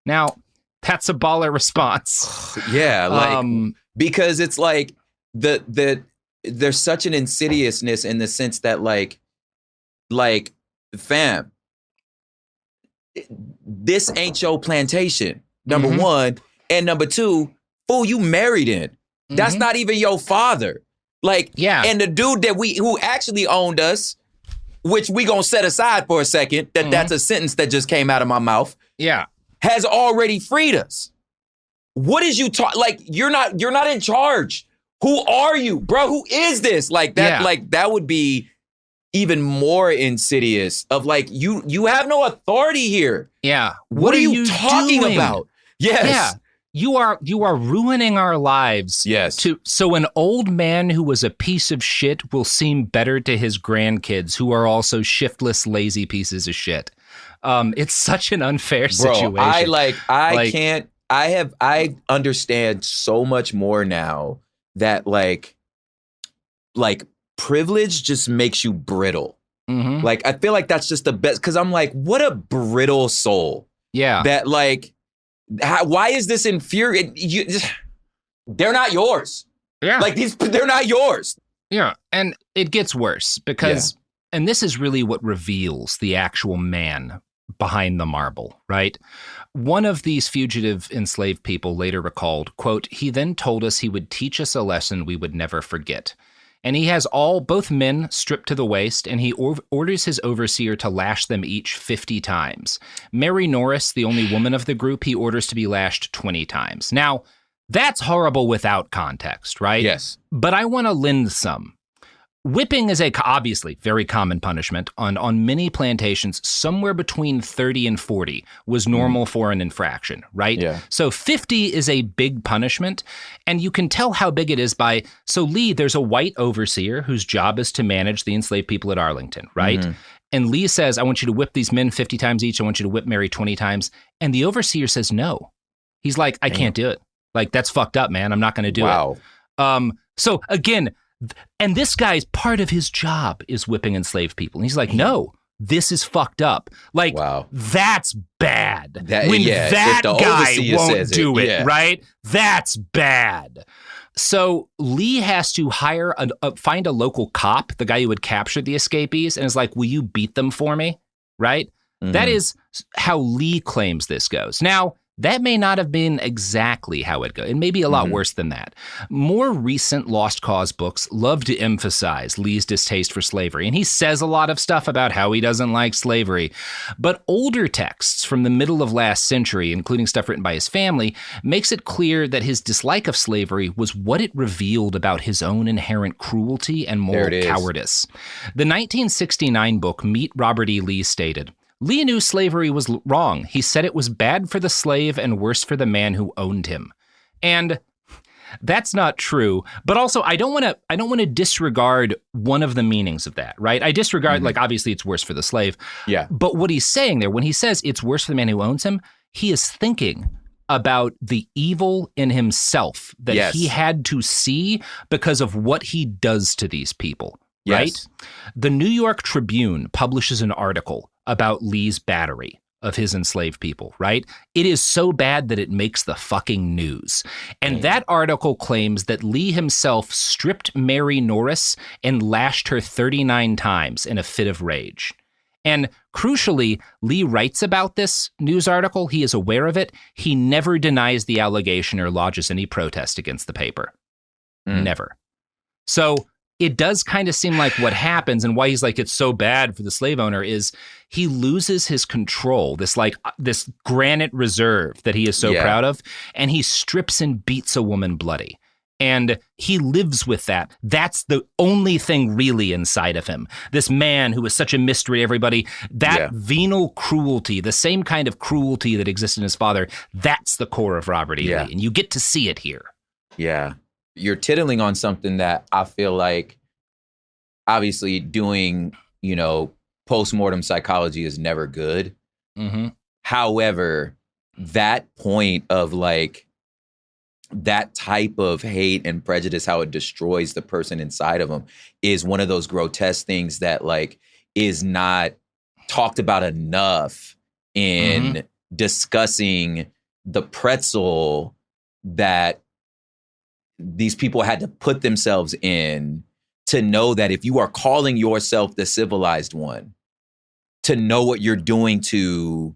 Now, that's a baller response. Yeah, because it's there's such an insidiousness in the sense that fam, this ain't your plantation, number one, and number two, fool, you married in. That's not even your father. And the dude who actually owned us, which we gonna set aside for a second, that's a sentence that just came out of my mouth. Yeah. Has already freed us. What is you you're not in charge. Who are you, bro? Who is this? That would be even more insidious of you have no authority here. Yeah. What are you talking about? Yes. Yeah. You are ruining our lives. Yes. So an old man who was a piece of shit will seem better to his grandkids, who are also shiftless, lazy pieces of shit. It's such an unfair situation. I understand so much more now that privilege just makes you brittle. Mm-hmm. I feel like that's just the best, because I'm what a brittle soul. Yeah. That why is this infuriating? They're not yours. Yeah. They're not yours. Yeah. And it gets worse because, and this is really what reveals the actual man behind the marble, right? One of these fugitive enslaved people later recalled, quote, he then told us he would teach us a lesson we would never forget. And he has both men stripped to the waist, and he orders his overseer to lash them each 50 times. Mary Norris, the only woman of the group, he orders to be lashed 20 times. Now, That's horrible without context, right? Yes. But I want to lend some. Whipping is obviously very common punishment. On many plantations, somewhere between 30 and 40 was normal for an infraction, right? Yeah. So 50 is a big punishment, and you can tell how big it is by, so Lee, there's a white overseer whose job is to manage the enslaved people at Arlington, right? Mm-hmm. And Lee says, I want you to whip these men 50 times each. I want you to whip Mary 20 times. And the overseer says no. He's like, I can't do it. Like, that's fucked up, man. I'm not going to do it. So again, and this guy's part of his job is whipping enslaved people. And he's like, no, this is fucked up. Like, that's bad. That guy won't do it, right? That's bad. So Lee has to find a local cop, the guy who would capture the escapees, and is like, will you beat them for me? Right? Mm-hmm. That is how Lee claims this goes. Now, that may not have been exactly how it goes. It may be a lot worse than that. More recent Lost Cause books love to emphasize Lee's distaste for slavery, and he says a lot of stuff about how he doesn't like slavery. But older texts from the middle of last century, including stuff written by his family, makes it clear that his dislike of slavery was what it revealed about his own inherent cruelty and moral cowardice. The 1969 book Meet Robert E. Lee stated, Lee knew slavery was wrong. He said it was bad for the slave and worse for the man who owned him. And that's not true. But also, I don't want to disregard one of the meanings of that, right? I disregard, like, obviously it's worse for the slave. Yeah. But what he's saying there, when he says it's worse for the man who owns him, he is thinking about the evil in himself that he had to see because of what he does to these people, right? The New York Tribune publishes an article about Lee's battery of his enslaved people, right? It is so bad that it makes the fucking news. And that article claims that Lee himself stripped Mary Norris and lashed her 39 times in a fit of rage. And crucially, Lee writes about this news article. He is aware of it. He never denies the allegation or lodges any protest against the paper. Never. So it does kind of seem like what happens and why he's like, it's so bad for the slave owner is he loses his control, this granite reserve that he is so proud of, and he strips and beats a woman bloody. And he lives with that. That's the only thing really inside of him. This man who is such a mystery to everybody, that venal cruelty, the same kind of cruelty that existed in his father, that's the core of Robert E. Lee. And you get to see it here. Yeah. You're titillating on something that I feel like obviously doing, postmortem psychology is never good. Mm-hmm. However, that point of like that type of hate and prejudice, how it destroys the person inside of them is one of those grotesque things that like is not talked about enough in discussing the pretzel that these people had to put themselves in to know that if you are calling yourself the civilized one, to know what you're doing to,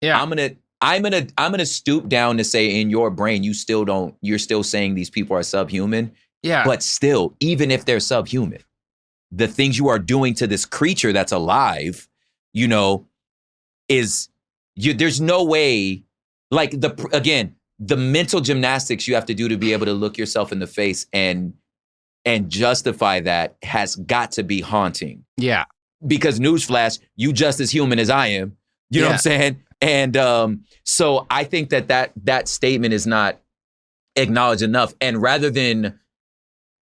I'm gonna stoop down to say in your brain, you're still saying these people are subhuman. Yeah. But still, even if they're subhuman, the things you are doing to this creature that's alive, there's no way, like the mental gymnastics you have to do to be able to look yourself in the face and justify that has got to be haunting. Yeah. Because newsflash, you just as human as I am. You know what I'm saying? And so I think that statement is not acknowledged enough. And rather than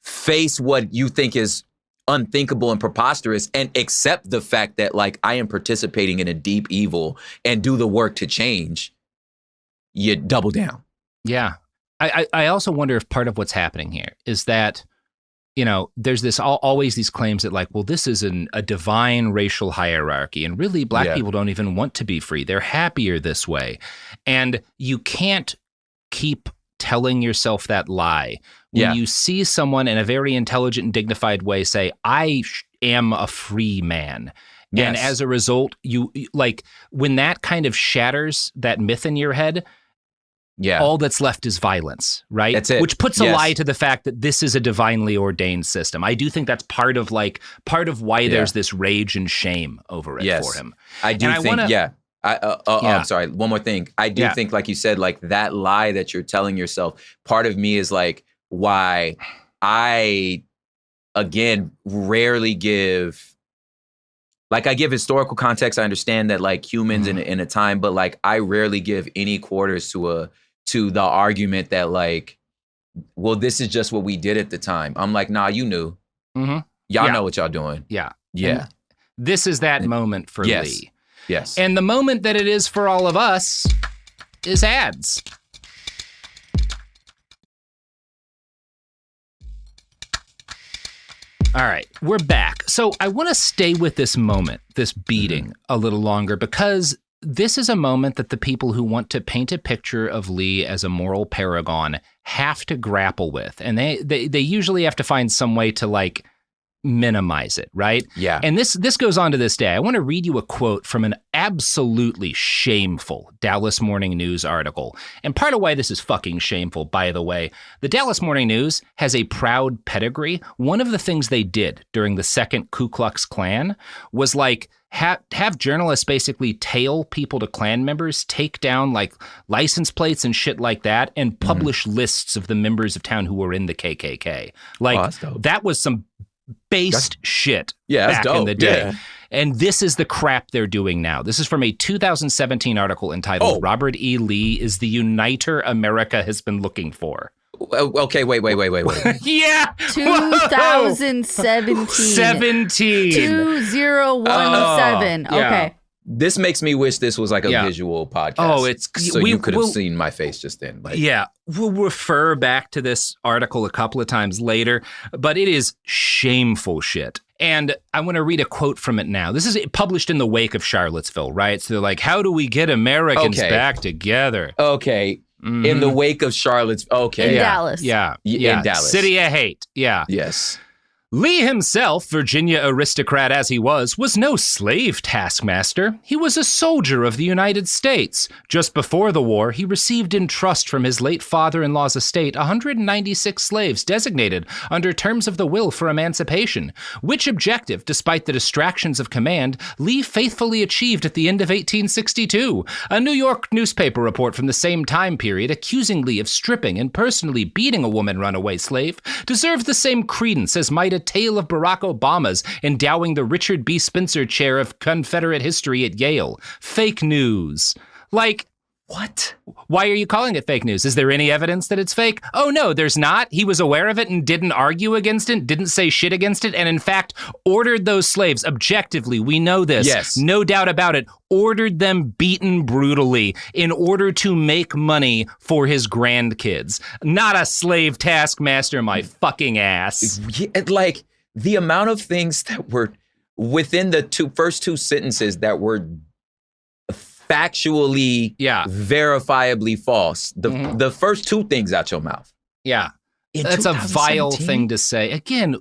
face what you think is unthinkable and preposterous and accept the fact that like I am participating in a deep evil and do the work to change, you double down. Yeah. I also wonder if part of what's happening here is that, there's this always these claims that like, well, this is a divine racial hierarchy. And really black people don't even want to be free. They're happier this way. And you can't keep telling yourself that lie. When you see someone in a very intelligent and dignified way say, I am a free man. Yes. And as a result, you like when that kind of shatters that myth in your head, all that's left is violence, right? That's it. Which puts a lie to the fact that this is a divinely ordained system. I do think that's part of why there's this rage and shame over it for him. I I'm sorry. One more thing. I do think, like you said, like that lie that you're telling yourself, part of me is like why I, again, rarely give, like I give historical context. I understand that like humans in a time, but like I rarely give any quarters to the argument that like, well, this is just what we did at the time. I'm like, nah, you knew. Y'all know what y'all doing. Yeah. Yeah. And this is that moment for Lee. Yes. And the moment that it is for all of us is ads. All right, we're back. So I want to stay with this moment, this beating, a little longer, because this is a moment that the people who want to paint a picture of Lee as a moral paragon have to grapple with. And they usually have to find some way to like minimize it, right? Yeah. And this goes on to this day. I want to read you a quote from an absolutely shameful Dallas Morning News article. And part of why this is fucking shameful, by the way, the Dallas Morning News has a proud pedigree. One of the things they did during the second Ku Klux Klan was like have journalists basically tail people to Klan members, take down like license plates and shit like that, and publish lists of the members of town who were in the KKK. Like that was some based shit back in the day. Yeah. And this is the crap they're doing now. This is from a 2017 article entitled Robert E. Lee is the Uniter America has been looking for. Okay, wait. Yeah. 2017. 2017. Okay. This makes me wish this was like a visual podcast. Oh, it's so you could have seen my face just then. Like. Yeah, we'll refer back to this article a couple of times later, but it is shameful shit. And I want to read a quote from it now. This is published in the wake of Charlottesville, right? So they're like, how do we get Americans back together? Okay. In the wake of Charlottesville. Okay. In Dallas. Yeah. In Dallas. City of hate. Yeah. Yes. Lee himself, Virginia aristocrat as he was no slave taskmaster. He was a soldier of the United States. Just before the war, he received in trust from his late father-in-law's estate 196 slaves designated under terms of the will for emancipation, which objective, despite the distractions of command, Lee faithfully achieved at the end of 1862. A New York newspaper report from the same time period accusing Lee of stripping and personally beating a woman runaway slave deserved the same credence as might a tale of Barack Obama's endowing the Richard B. Spencer Chair of Confederate History at Yale. Fake news. Like, what? Why are you calling it fake news? Is there any evidence that it's fake? Oh, no, there's not. He was aware of it and didn't argue against it, didn't say shit against it, and in fact, ordered those slaves, objectively, we know this, yes, no doubt about it, ordered them beaten brutally in order to make money for his grandkids. Not a slave taskmaster, my fucking ass. Like, the amount of things that were within the first two sentences that were factually, verifiably false. The first two things out your mouth. Yeah. That's a vile thing to say. Again,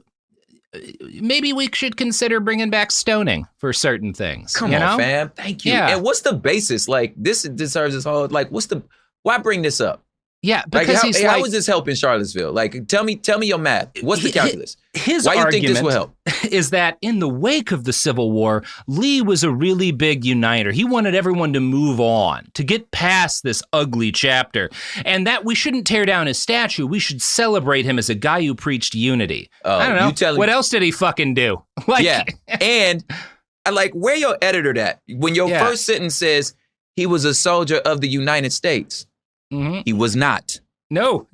maybe we should consider bringing back stoning for certain things. Come on, fam. Thank you. Yeah. And what's the basis? Like, this deserves this whole, like, why bring this up? Yeah, because like, how is this helping Charlottesville? Like, tell me your math. What's the calculus? Why you think this will help? Is that in the wake of the Civil War, Lee was a really big uniter. He wanted everyone to move on, to get past this ugly chapter, and that we shouldn't tear down his statue. We should celebrate him as a guy who preached unity. I don't know. What else did he fucking do? Like, yeah, and I like, where your editor at? When your first sentence says he was a soldier of the United States. Mm-hmm. He was not. No,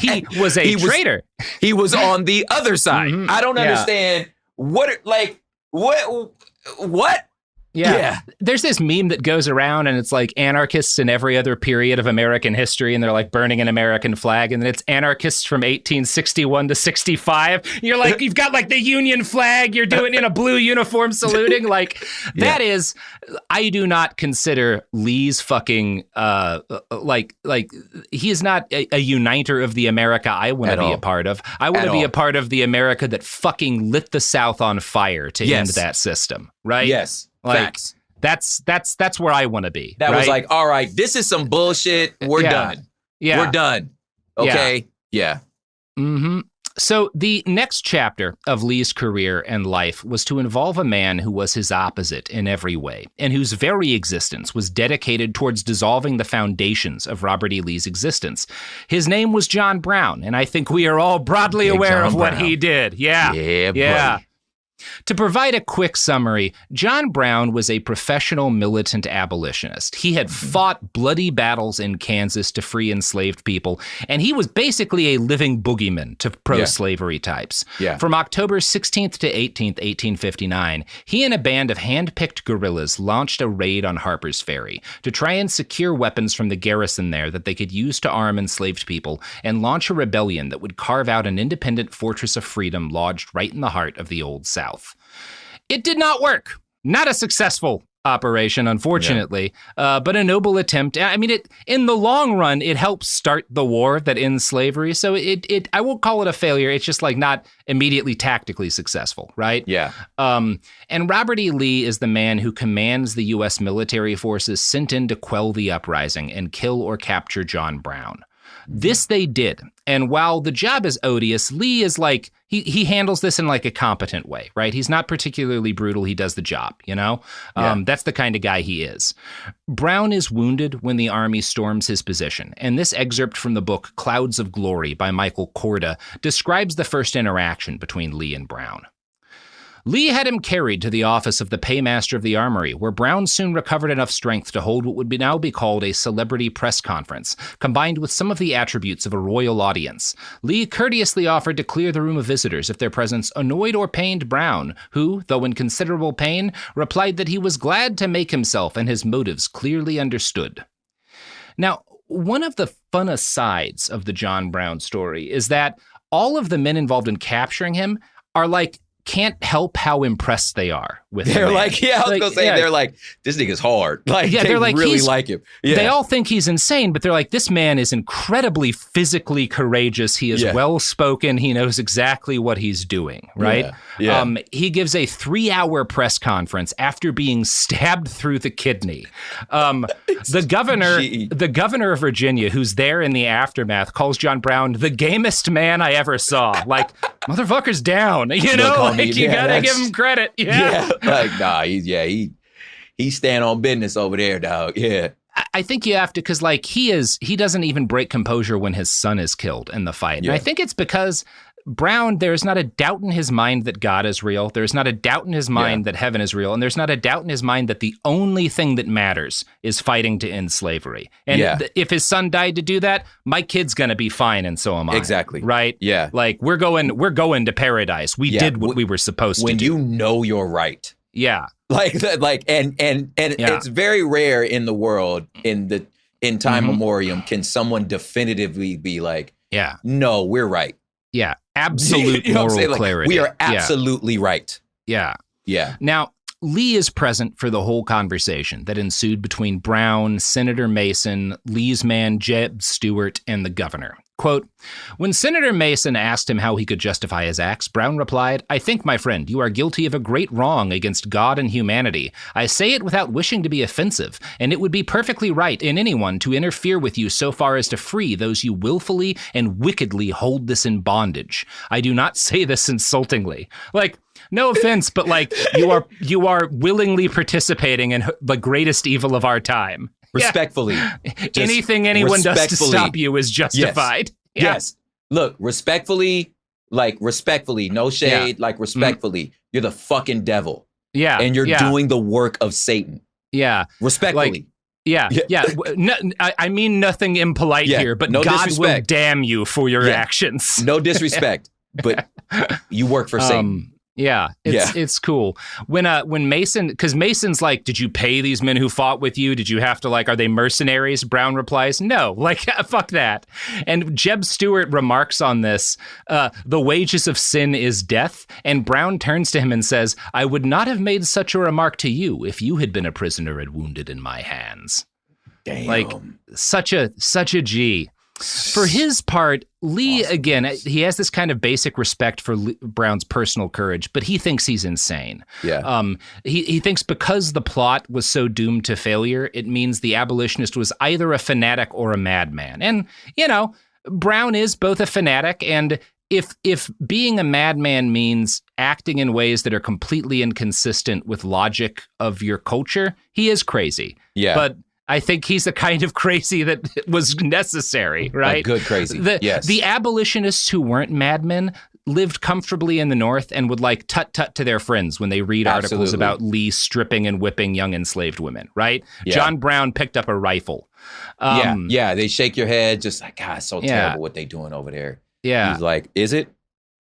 he was a traitor. He was on the other side. Mm-hmm. I don't understand what. Yeah. There's this meme that goes around and it's like anarchists in every other period of American history and they're like burning an American flag, and then it's anarchists from 1861 to 65. You're like, you've got like the Union flag, you're doing in a blue uniform saluting. Like that is, I do not consider Lee's fucking, like he is not a uniter of the America I want to be a part of. I want to be a part of the America that fucking lit the South on fire to end that system. Right? Yes. Like, facts. That's where I want to be. That was like, all right, this is some bullshit. We're done. Yeah. We're done. Okay. Yeah. Mm-hmm. So the next chapter of Lee's career and life was to involve a man who was his opposite in every way, and whose very existence was dedicated towards dissolving the foundations of Robert E. Lee's existence. His name was John Brown, and I think we are all broadly aware of what he did. Yeah. Buddy. To provide a quick summary, John Brown was a professional militant abolitionist. He had fought bloody battles in Kansas to free enslaved people, and he was basically a living boogeyman to pro-slavery types. Yeah. From October 16th to 18th, 1859, he and a band of hand-picked guerrillas launched a raid on Harper's Ferry to try and secure weapons from the garrison there that they could use to arm enslaved people and launch a rebellion that would carve out an independent fortress of freedom lodged right in the heart of the Old South. It did not work. Not a successful operation, unfortunately, but a noble attempt. I mean, in the long run, it helped start the war that ends slavery. So I won't call it a failure. It's just like not immediately tactically successful, right? Yeah. And Robert E. Lee is the man who commands the U.S. military forces sent in to quell the uprising and kill or capture John Brown. This they did. And while the job is odious, Lee is like, he handles this in like a competent way, right? He's not particularly brutal. He does the job, you know? That's the kind of guy he is. Brown is wounded when the army storms his position. And this excerpt from the book Clouds of Glory by Michael Korda describes the first interaction between Lee and Brown. Lee had him carried to the office of the paymaster of the armory, where Brown soon recovered enough strength to hold what would now be called a celebrity press conference, combined with some of the attributes of a royal audience. Lee courteously offered to clear the room of visitors if their presence annoyed or pained Brown, who, though in considerable pain, replied that he was glad to make himself and his motives clearly understood. Now, one of the fun asides of the John Brown story is that all of the men involved in capturing him are like, can't help how impressed they are with him. They're like, I was gonna say, they're like, this nigga's hard. Like, they're like, really like him. Yeah. They all think he's insane, but they're like, this man is incredibly physically courageous. He is well-spoken. He knows exactly what he's doing, right? Yeah. He gives a 3-hour press conference after being stabbed through the kidney. The governor of Virginia, who's there in the aftermath, calls John Brown the gamest man I ever saw. Like, motherfucker's down, you know? Like, you gotta give him credit. Yeah. Like, nah, he's staying on business over there, dog. Yeah. I think you have to, because like he doesn't even break composure when his son is killed in the fight. And I think it's because Brown, there's not a doubt in his mind that God is real. There's not a doubt in his mind that heaven is real. And there's not a doubt in his mind that the only thing that matters is fighting to end slavery. And if his son died to do that, my kid's going to be fine. And so am I. Exactly. Right? Yeah. Like we're going to paradise. We did what we were supposed to do. When you know you're right. Yeah. And it's very rare in the world in time memoriam can someone definitively be like, no, we're right. Yeah, absolute moral clarity. We are absolutely right. Yeah. Yeah. Now, Lee is present for the whole conversation that ensued between Brown, Senator Mason, Lee's man Jeb Stuart, and the governor. Quote, when Senator Mason asked him how he could justify his acts, Brown replied, I think, my friend, you are guilty of a great wrong against God and humanity. I say it without wishing to be offensive, and it would be perfectly right in anyone to interfere with you so far as to free those you willfully and wickedly hold this in bondage. I do not say this insultingly. Like, no offense, but like you are willingly participating in the greatest evil of our time. Respectfully. Anything anyone does to stop you is justified. Yes. Look, respectfully, no shade, respectfully, you're the fucking devil. Yeah. And you're doing the work of Satan. Yeah. Respectfully. Yeah. No, I mean nothing impolite here, but no God will damn you for your actions. No disrespect, but you work for Satan. Yeah, it's cool. When Mason, because Mason's like, did you pay these men who fought with you? Did you have to are they mercenaries? Brown replies, no, fuck that. And Jeb Stuart remarks on this, the wages of sin is death. And Brown turns to him and says, I would not have made such a remark to you if you had been a prisoner and wounded in my hands. Damn. Such a G. For his part, Lee, again, he has this kind of basic respect for Brown's personal courage, but he thinks he's insane. Yeah. He thinks because the plot was so doomed to failure, it means the abolitionist was either a fanatic or a madman. And, Brown is both a fanatic and if being a madman means acting in ways that are completely inconsistent with logic of your culture, he is crazy. Yeah. But I think he's the kind of crazy that was necessary, right? A good crazy. Yes. The abolitionists who weren't madmen lived comfortably in the North and would like tut-tut to their friends when they read articles about Lee stripping and whipping young enslaved women, right? Yeah. John Brown picked up a rifle. Yeah, they shake your head just like, God, it's so terrible what they doing over there. Yeah. He's like, is it?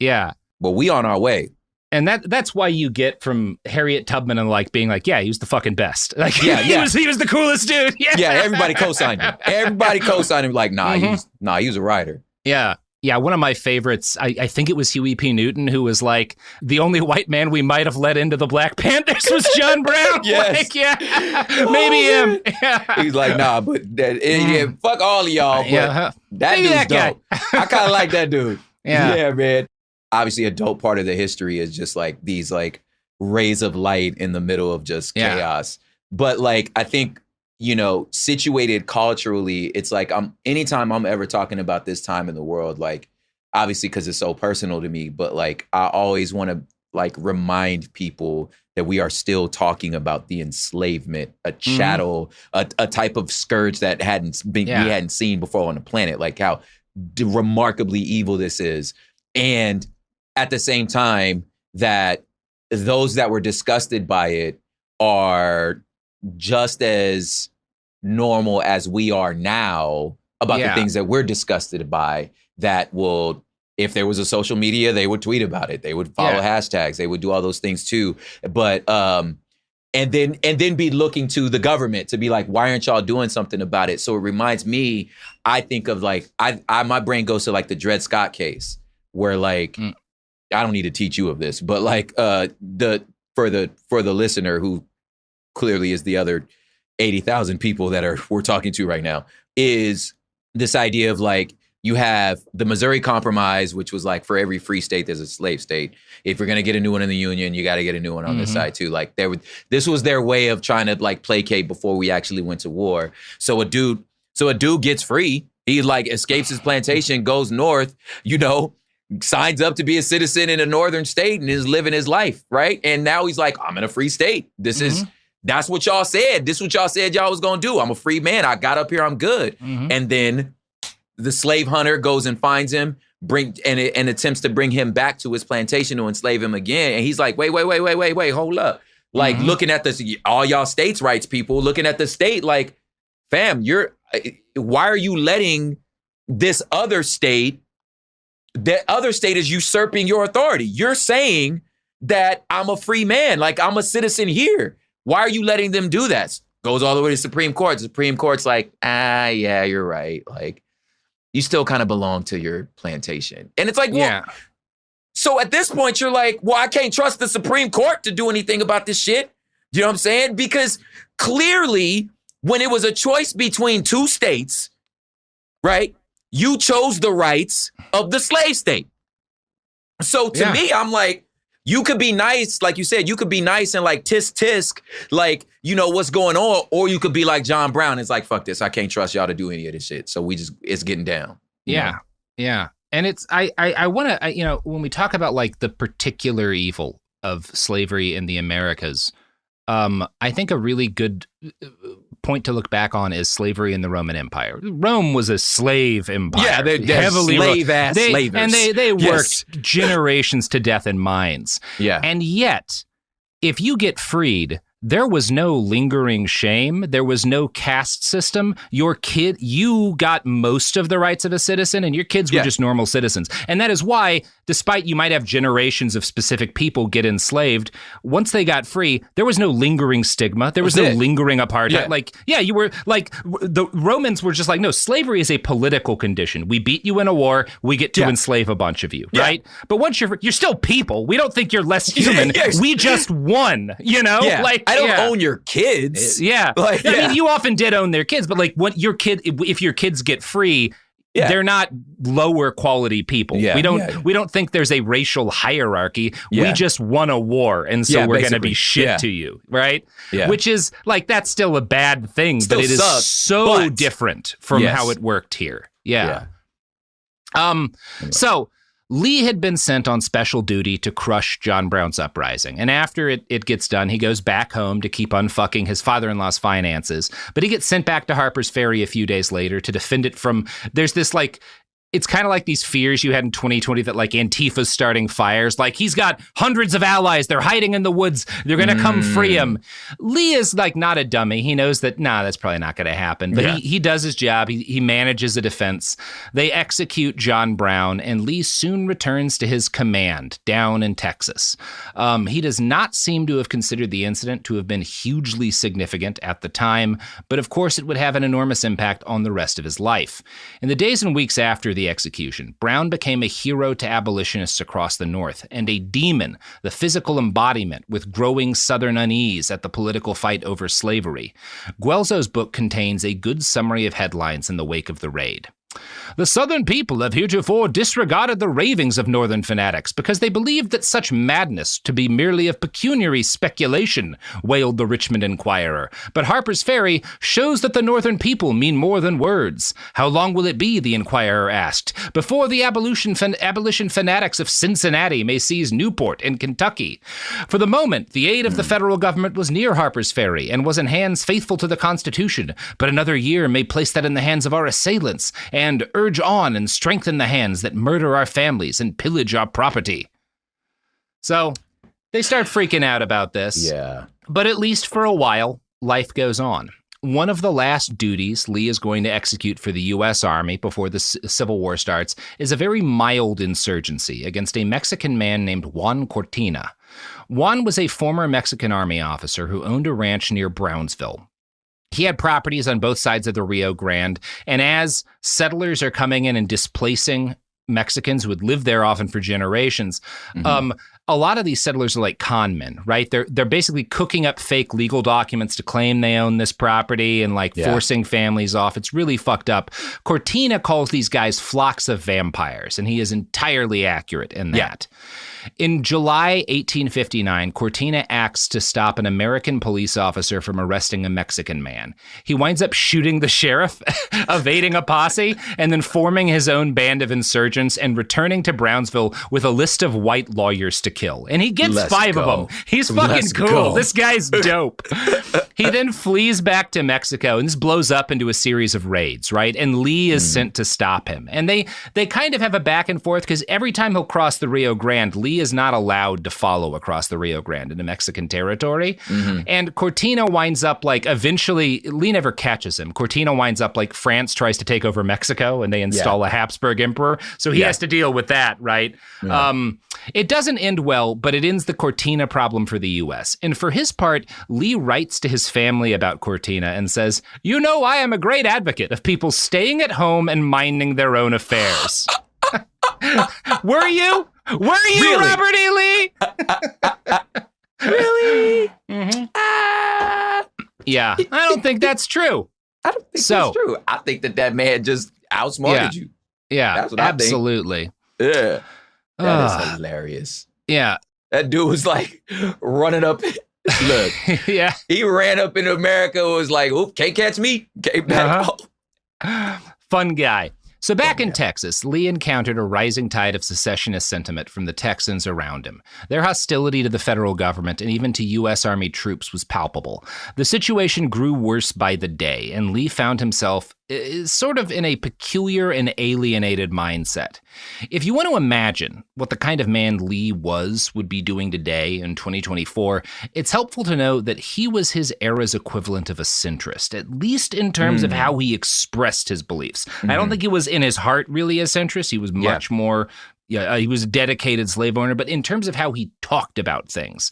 Yeah. Well, we on our way. And that's why you get from Harriet Tubman and like being like, yeah, he was the fucking best. Like, he was the coolest dude. Yeah, everybody co-signed him. Everybody co-signed him. Like, he was a writer. Yeah. Yeah, one of my favorites, I think it was Huey P. Newton, who was like, the only white man we might have let into the Black Panthers was John Brown. Yes. Like, maybe him. Yeah. He's like, nah, but fuck all of y'all. But that maybe dude's that guy. dope. I kind of like that dude. Yeah, man. Obviously, a dope part of the history is just like these like rays of light in the middle of just chaos. But like, I think, situated culturally, it's like anytime I'm ever talking about this time in the world, like obviously because it's so personal to me, but like I always want to like remind people that we are still talking about the enslavement, a chattel, a type of scourge that we hadn't seen before on the planet, like how remarkably evil this is. And at the same time that those that were disgusted by it are just as normal as we are now about the things that we're disgusted by, that will, if there was a social media, they would tweet about it. They would follow hashtags. They would do all those things too. But, and then be looking to the government to be like, why aren't y'all doing something about it? So it reminds me, I think of like, my brain goes to like the Dred Scott case where like, I don't need to teach you of this, but like for the listener who clearly is the other 80,000 people that we're talking to right now, is this idea of like, you have the Missouri Compromise, which was like for every free state, there's a slave state. If you're going to get a new one in the Union, you got to get a new one on this side too. Like this was their way of trying to like placate before we actually went to war. So a dude gets free. He like escapes his plantation, goes north, signs up to be a citizen in a northern state and is living his life, right? And now he's like, I'm in a free state. That's what y'all said. This is what y'all said y'all was going to do. I'm a free man. I got up here. I'm good. And then the slave hunter goes and finds him, and attempts to bring him back to his plantation to enslave him again. And he's like, wait, hold up. Like looking at this, all y'all states' rights people, looking at the state like, fam, why are you letting this other state, that other state is usurping your authority? You're saying that I'm a free man, like I'm a citizen here. Why are you letting them do that? Goes all the way to Supreme Court. The Supreme Court's like, yeah, you're right. Like, you still kind of belong to your plantation. And it's like, well, so at this point, you're like, well, I can't trust the Supreme Court to do anything about this shit. You know what I'm saying? Because clearly, when it was a choice between two states, right, you chose the rights of the slave state. So to me, I'm like, you could be nice, like you said, you could be nice and like tisk, like, what's going on, or you could be like John Brown. It's like, fuck this, I can't trust y'all to do any of this shit. So it's getting down. Yeah. And it's, I want to, when we talk about like the particular evil of slavery in the Americas, I think a really good point to look back on is slavery in the Roman Empire. Rome was a slave empire. Yeah, they're heavily slave-ass slavers. And they worked generations to death in mines. Yeah. And yet, if you get freed, there was no lingering shame. There was no caste system. You got most of the rights of a citizen, and your kids were just normal citizens. And that is why, despite you might have generations of specific people get enslaved, once they got free, there was no lingering stigma. There was no lingering apartheid. Yeah. You were like, the Romans were just like, no, slavery is a political condition. We beat you in a war. We get to enslave a bunch of you, right? But once you're still people. We don't think you're less human. We just won, Yeah. I don't own your kids. I mean, you often did own their kids, but like if your kids get free, they're not lower quality people. We don't think there's a racial hierarchy. We just won a war, and so we're going to be shit to you, right? Yeah. Which is like, that's still a bad thing, but it is so different from how it worked here. Yeah. So Lee had been sent on special duty to crush John Brown's uprising. And after it gets done, he goes back home to keep unfucking his father-in-law's finances. But he gets sent back to Harper's Ferry a few days later to defend it from, there's this like, it's kind of like these fears you had in 2020 that like Antifa's starting fires. Like he's got hundreds of allies. They're hiding in the woods. They're going to come free him. Lee is like not a dummy. He knows that, that's probably not going to happen. But he does his job. He manages a defense. They execute John Brown, and Lee soon returns to his command down in Texas. He does not seem to have considered the incident to have been hugely significant at the time, but of course it would have an enormous impact on the rest of his life. In the days and weeks after the execution, Brown became a hero to abolitionists across the North and a demon, the physical embodiment with growing Southern unease at the political fight over slavery. Guelzo's book contains a good summary of headlines in the wake of the raid. The Southern people have heretofore disregarded the ravings of Northern fanatics because they believed that such madness to be merely of pecuniary speculation, wailed the Richmond Enquirer. But Harper's Ferry shows that the Northern people mean more than words. How long will it be, the Enquirer asked, before the abolition fanatics of Cincinnati may seize Newport in Kentucky? For the moment, the aid of the federal government was near Harper's Ferry and was in hands faithful to the Constitution, but another year may place that in the hands of our assailants and urge on and strengthen the hands that murder our families and pillage our property. So they start freaking out about this. Yeah. But at least for a while, life goes on. One of the last duties Lee is going to execute for the U.S. Army before the Civil War starts is a very mild insurgency against a Mexican man named Juan Cortina. Juan was a former Mexican Army officer who owned a ranch near Brownsville. He had properties on both sides of the Rio Grande, and as settlers are coming in and displacing Mexicans who had lived there often for generations, a lot of these settlers are like con men, right? They're basically cooking up fake legal documents to claim they own this property and like forcing families off. It's really fucked up. Cortina calls these guys flocks of vampires, and he is entirely accurate in that. In July 1859, Cortina acts to stop an American police officer from arresting a Mexican man. He winds up shooting the sheriff, evading a posse, and then forming his own band of insurgents and returning to Brownsville with a list of white lawyers to kill. And he gets 5 of them. He's fucking cool. This guy's dope. He then flees back to Mexico, and this blows up into a series of raids, right? And Lee is sent to stop him. And they kind of have a back and forth because every time he'll cross the Rio Grande, Lee is not allowed to follow across the Rio Grande into Mexican territory. And Cortina winds up like eventually, Lee never catches him. Cortina winds up like France tries to take over Mexico and they install a Habsburg emperor. So he has to deal with that, right? It doesn't end well, but it ends the Cortina problem for the U.S. And for his part, Lee writes to his family about Cortina and says, "You know, I am a great advocate of people staying at home and minding their own affairs." Were you? Were you, really? Robert E. Lee? Really? Yeah, I don't think that's true. I don't think that's true. I think that man just outsmarted you. Yeah, that's what absolutely. I think. Yeah. That is hilarious. Yeah. That dude was like running up. Look. Yeah. He ran up into America and was like, "Oop, can't catch me." Came back Fun guy. So back in Texas, Lee encountered a rising tide of secessionist sentiment from the Texans around him. Their hostility to the federal government and even to U.S. Army troops was palpable. The situation grew worse by the day, and Lee found himself sort of in a peculiar and alienated mindset. If you want to imagine what the kind of man Lee would be doing today in 2024, it's helpful to know that he was his era's equivalent of a centrist, at least in terms of how he expressed his beliefs. I don't think he was in his heart really a centrist. He was much more, he was a dedicated slave owner, but in terms of how he talked about things,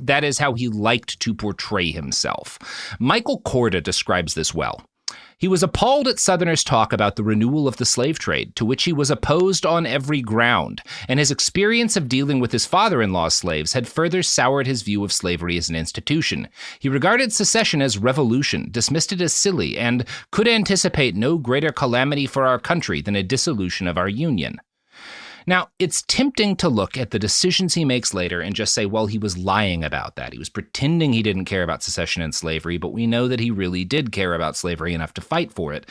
that is how he liked to portray himself. Michael Korda describes this well. He was appalled at Southerners' talk about the renewal of the slave trade, to which he was opposed on every ground, and his experience of dealing with his father-in-law's slaves had further soured his view of slavery as an institution. He regarded secession as revolution, dismissed it as silly, and could anticipate no greater calamity for our country than a dissolution of our Union. Now, it's tempting to look at the decisions he makes later and just say, well, he was lying about that. He was pretending he didn't care about secession and slavery, but we know that he really did care about slavery enough to fight for it.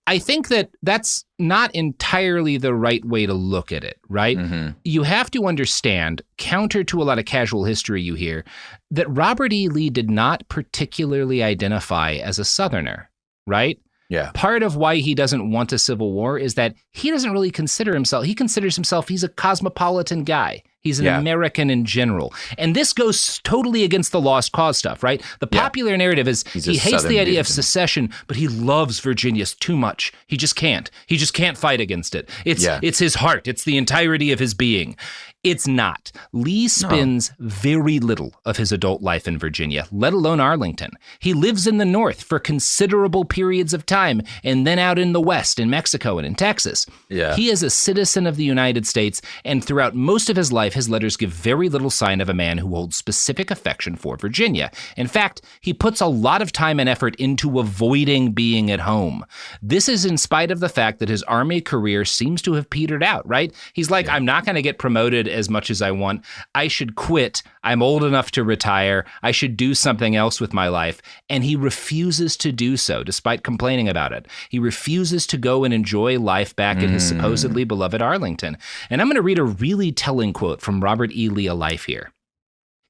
I think that that's not entirely the right way to look at it, right? Mm-hmm. You have to understand, counter to a lot of casual history you hear, that Robert E. Lee did not particularly identify as a Southerner, right? Yeah. Part of why he doesn't want a civil war is that he doesn't really consider himself, he considers himself, he's a cosmopolitan guy. He's an American in general. And this goes totally against the lost cause stuff, right? The popular narrative is he hates the idea of secession, but he loves Virginia too much. He just can't. He just can't fight against it. It's his heart. It's the entirety of his being. It's not. Lee spends very little of his adult life in Virginia, let alone Arlington. He lives in the North for considerable periods of time, and then out in the West, in Mexico and in Texas. Yeah. He is a citizen of the United States, and throughout most of his life, his letters give very little sign of a man who holds specific affection for Virginia. In fact, he puts a lot of time and effort into avoiding being at home. This is in spite of the fact that his Army career seems to have petered out, right? He's like, I'm not going to get promoted as much as I want. I should quit. I'm old enough to retire. I should do something else with my life. And he refuses to do so, despite complaining about it. He refuses to go and enjoy life back in his supposedly beloved Arlington. And I'm going to read a really telling quote from Robert E. Lee, A Life here.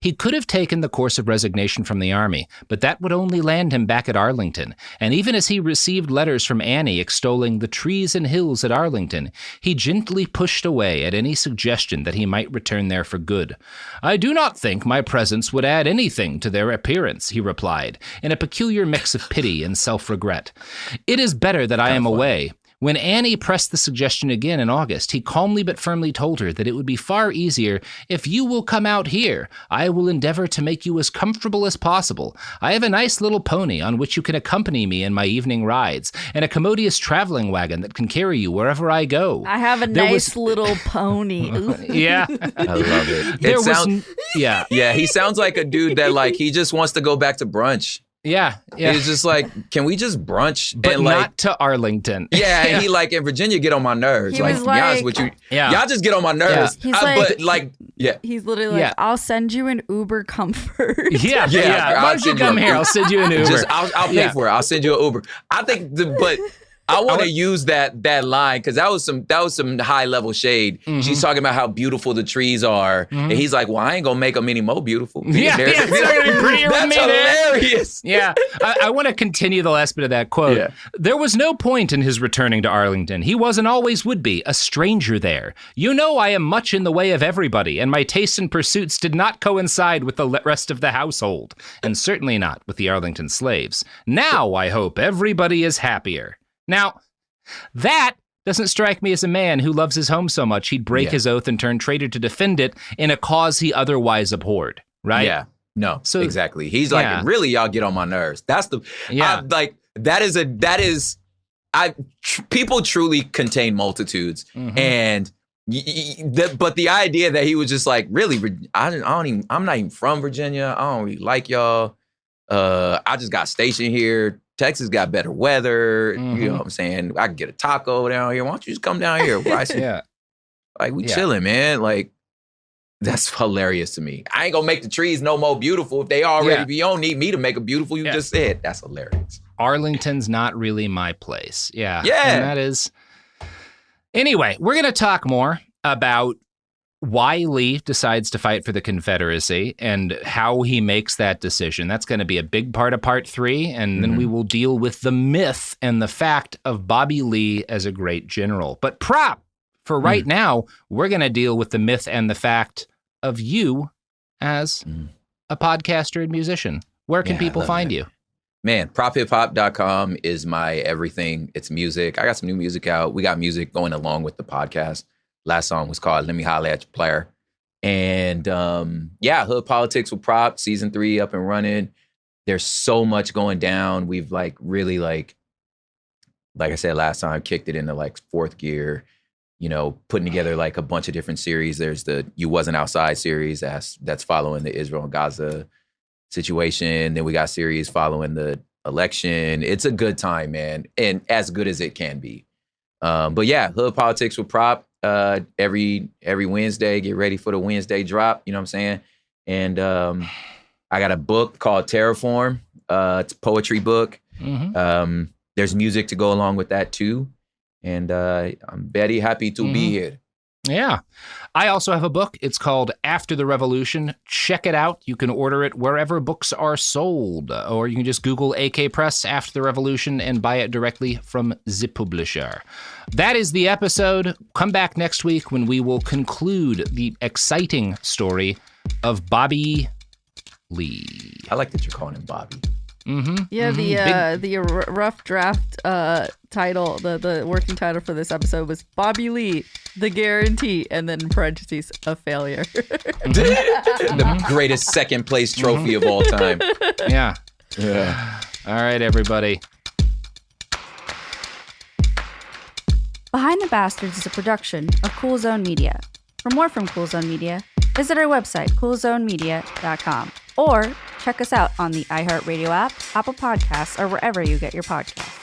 He could have taken the course of resignation from the Army, but that would only land him back at Arlington. And even as he received letters from Annie extolling the trees and hills at Arlington, he gently pushed away at any suggestion that he might return there for good. I do not think my presence would add anything to their appearance, he replied, in a peculiar mix of pity and self-regret. It is better that I am away. When Annie pressed the suggestion again in August, he calmly but firmly told her that it would be far easier if you will come out here. I will endeavor to make you as comfortable as possible. I have a nice little pony on which you can accompany me in my evening rides, and a commodious traveling wagon that can carry you wherever I go. I have a nice little pony. Yeah. I love it. Yeah, he sounds like a dude that like he just wants to go back to brunch. Yeah. He's just like, can we just brunch? But and not to Arlington. Yeah, and he like, in Virginia, get on my nerves. He like, was to be honest with you, y'all just get on my nerves. He's he's literally like, I'll send you an Uber Comfort. Yeah. Why don't you come here? I'll send you an Uber. I'll pay for it. I'll send you an Uber. I think, but I want to use that line because that was some high level shade. Mm-hmm. She's talking about how beautiful the trees are, and he's like, "Well, I ain't gonna make them any more beautiful." That's hilarious. Yeah, I want to continue the last bit of that quote. Yeah. There was no point in his returning to Arlington. He was and always would be a stranger there. You know, I am much in the way of everybody, and my tastes and pursuits did not coincide with the rest of the household, and certainly not with the Arlington slaves. Now, I hope everybody is happier. Now, that doesn't strike me as a man who loves his home so much he'd break his oath and turn traitor to defend it in a cause he otherwise abhorred, right? Yeah, no, so, exactly. He's like, really, y'all get on my nerves. That's the, people truly contain multitudes. Mm-hmm. And, but the idea that he was just like, really, I'm not even from Virginia. I don't really like y'all. I just got stationed here. Texas got better weather. Mm-hmm. You know what I'm saying? I can get a taco down here. Why don't you just come down here? Like, we chilling, man. Like, that's hilarious to me. I ain't gonna make the trees no more beautiful if they already you don't need me to make it beautiful. You just said. That's hilarious. Arlington's not really my place. Yeah. Yeah. And that is. Anyway, we're going to talk more about why Lee decides to fight for the Confederacy and how he makes that decision. That's going to be a big part of part 3. And then we will deal with the myth and the fact of Bobby Lee as a great general. But for right now, we're going to deal with the myth and the fact of you as a podcaster and musician. Where can people find you? Man, prophiphop.com is my everything. It's music. I got some new music out. We got music going along with the podcast. Last song was called Let Me Holla at Your Player. And Hood Politics with Prop, season 3 up and running. There's so much going down. We've really like I said last time, kicked it into like 4th gear, putting together like a bunch of different series. There's the You Wasn't Outside series that's following the Israel and Gaza situation. Then we got series following the election. It's a good time, man. And as good as it can be. Hood Politics with Prop. every Wednesday. Get ready for the Wednesday drop. You know what I'm saying? And I got a book called Terraform. It's a poetry book. Mm-hmm. There's music to go along with that too. And I'm very happy to be here. Yeah. I also have a book. It's called After the Revolution. Check it out. You can order it wherever books are sold, or you can just Google AK Press After the Revolution and buy it directly from the publisher. That is the episode. Come back next week when we will conclude the exciting story of Bobby Lee. I like that you're calling him Bobby. Mm-hmm. Yeah, the rough draft title, the working title for this episode was Bobby Lee, The Guarantee, and then in parentheses, a failure. The greatest second place trophy of all time. Yeah. All right, everybody. Behind the Bastards is a production of Cool Zone Media. For more from Cool Zone Media, visit our website, coolzonemedia.com, or check us out on the iHeartRadio app, Apple Podcasts, or wherever you get your podcasts.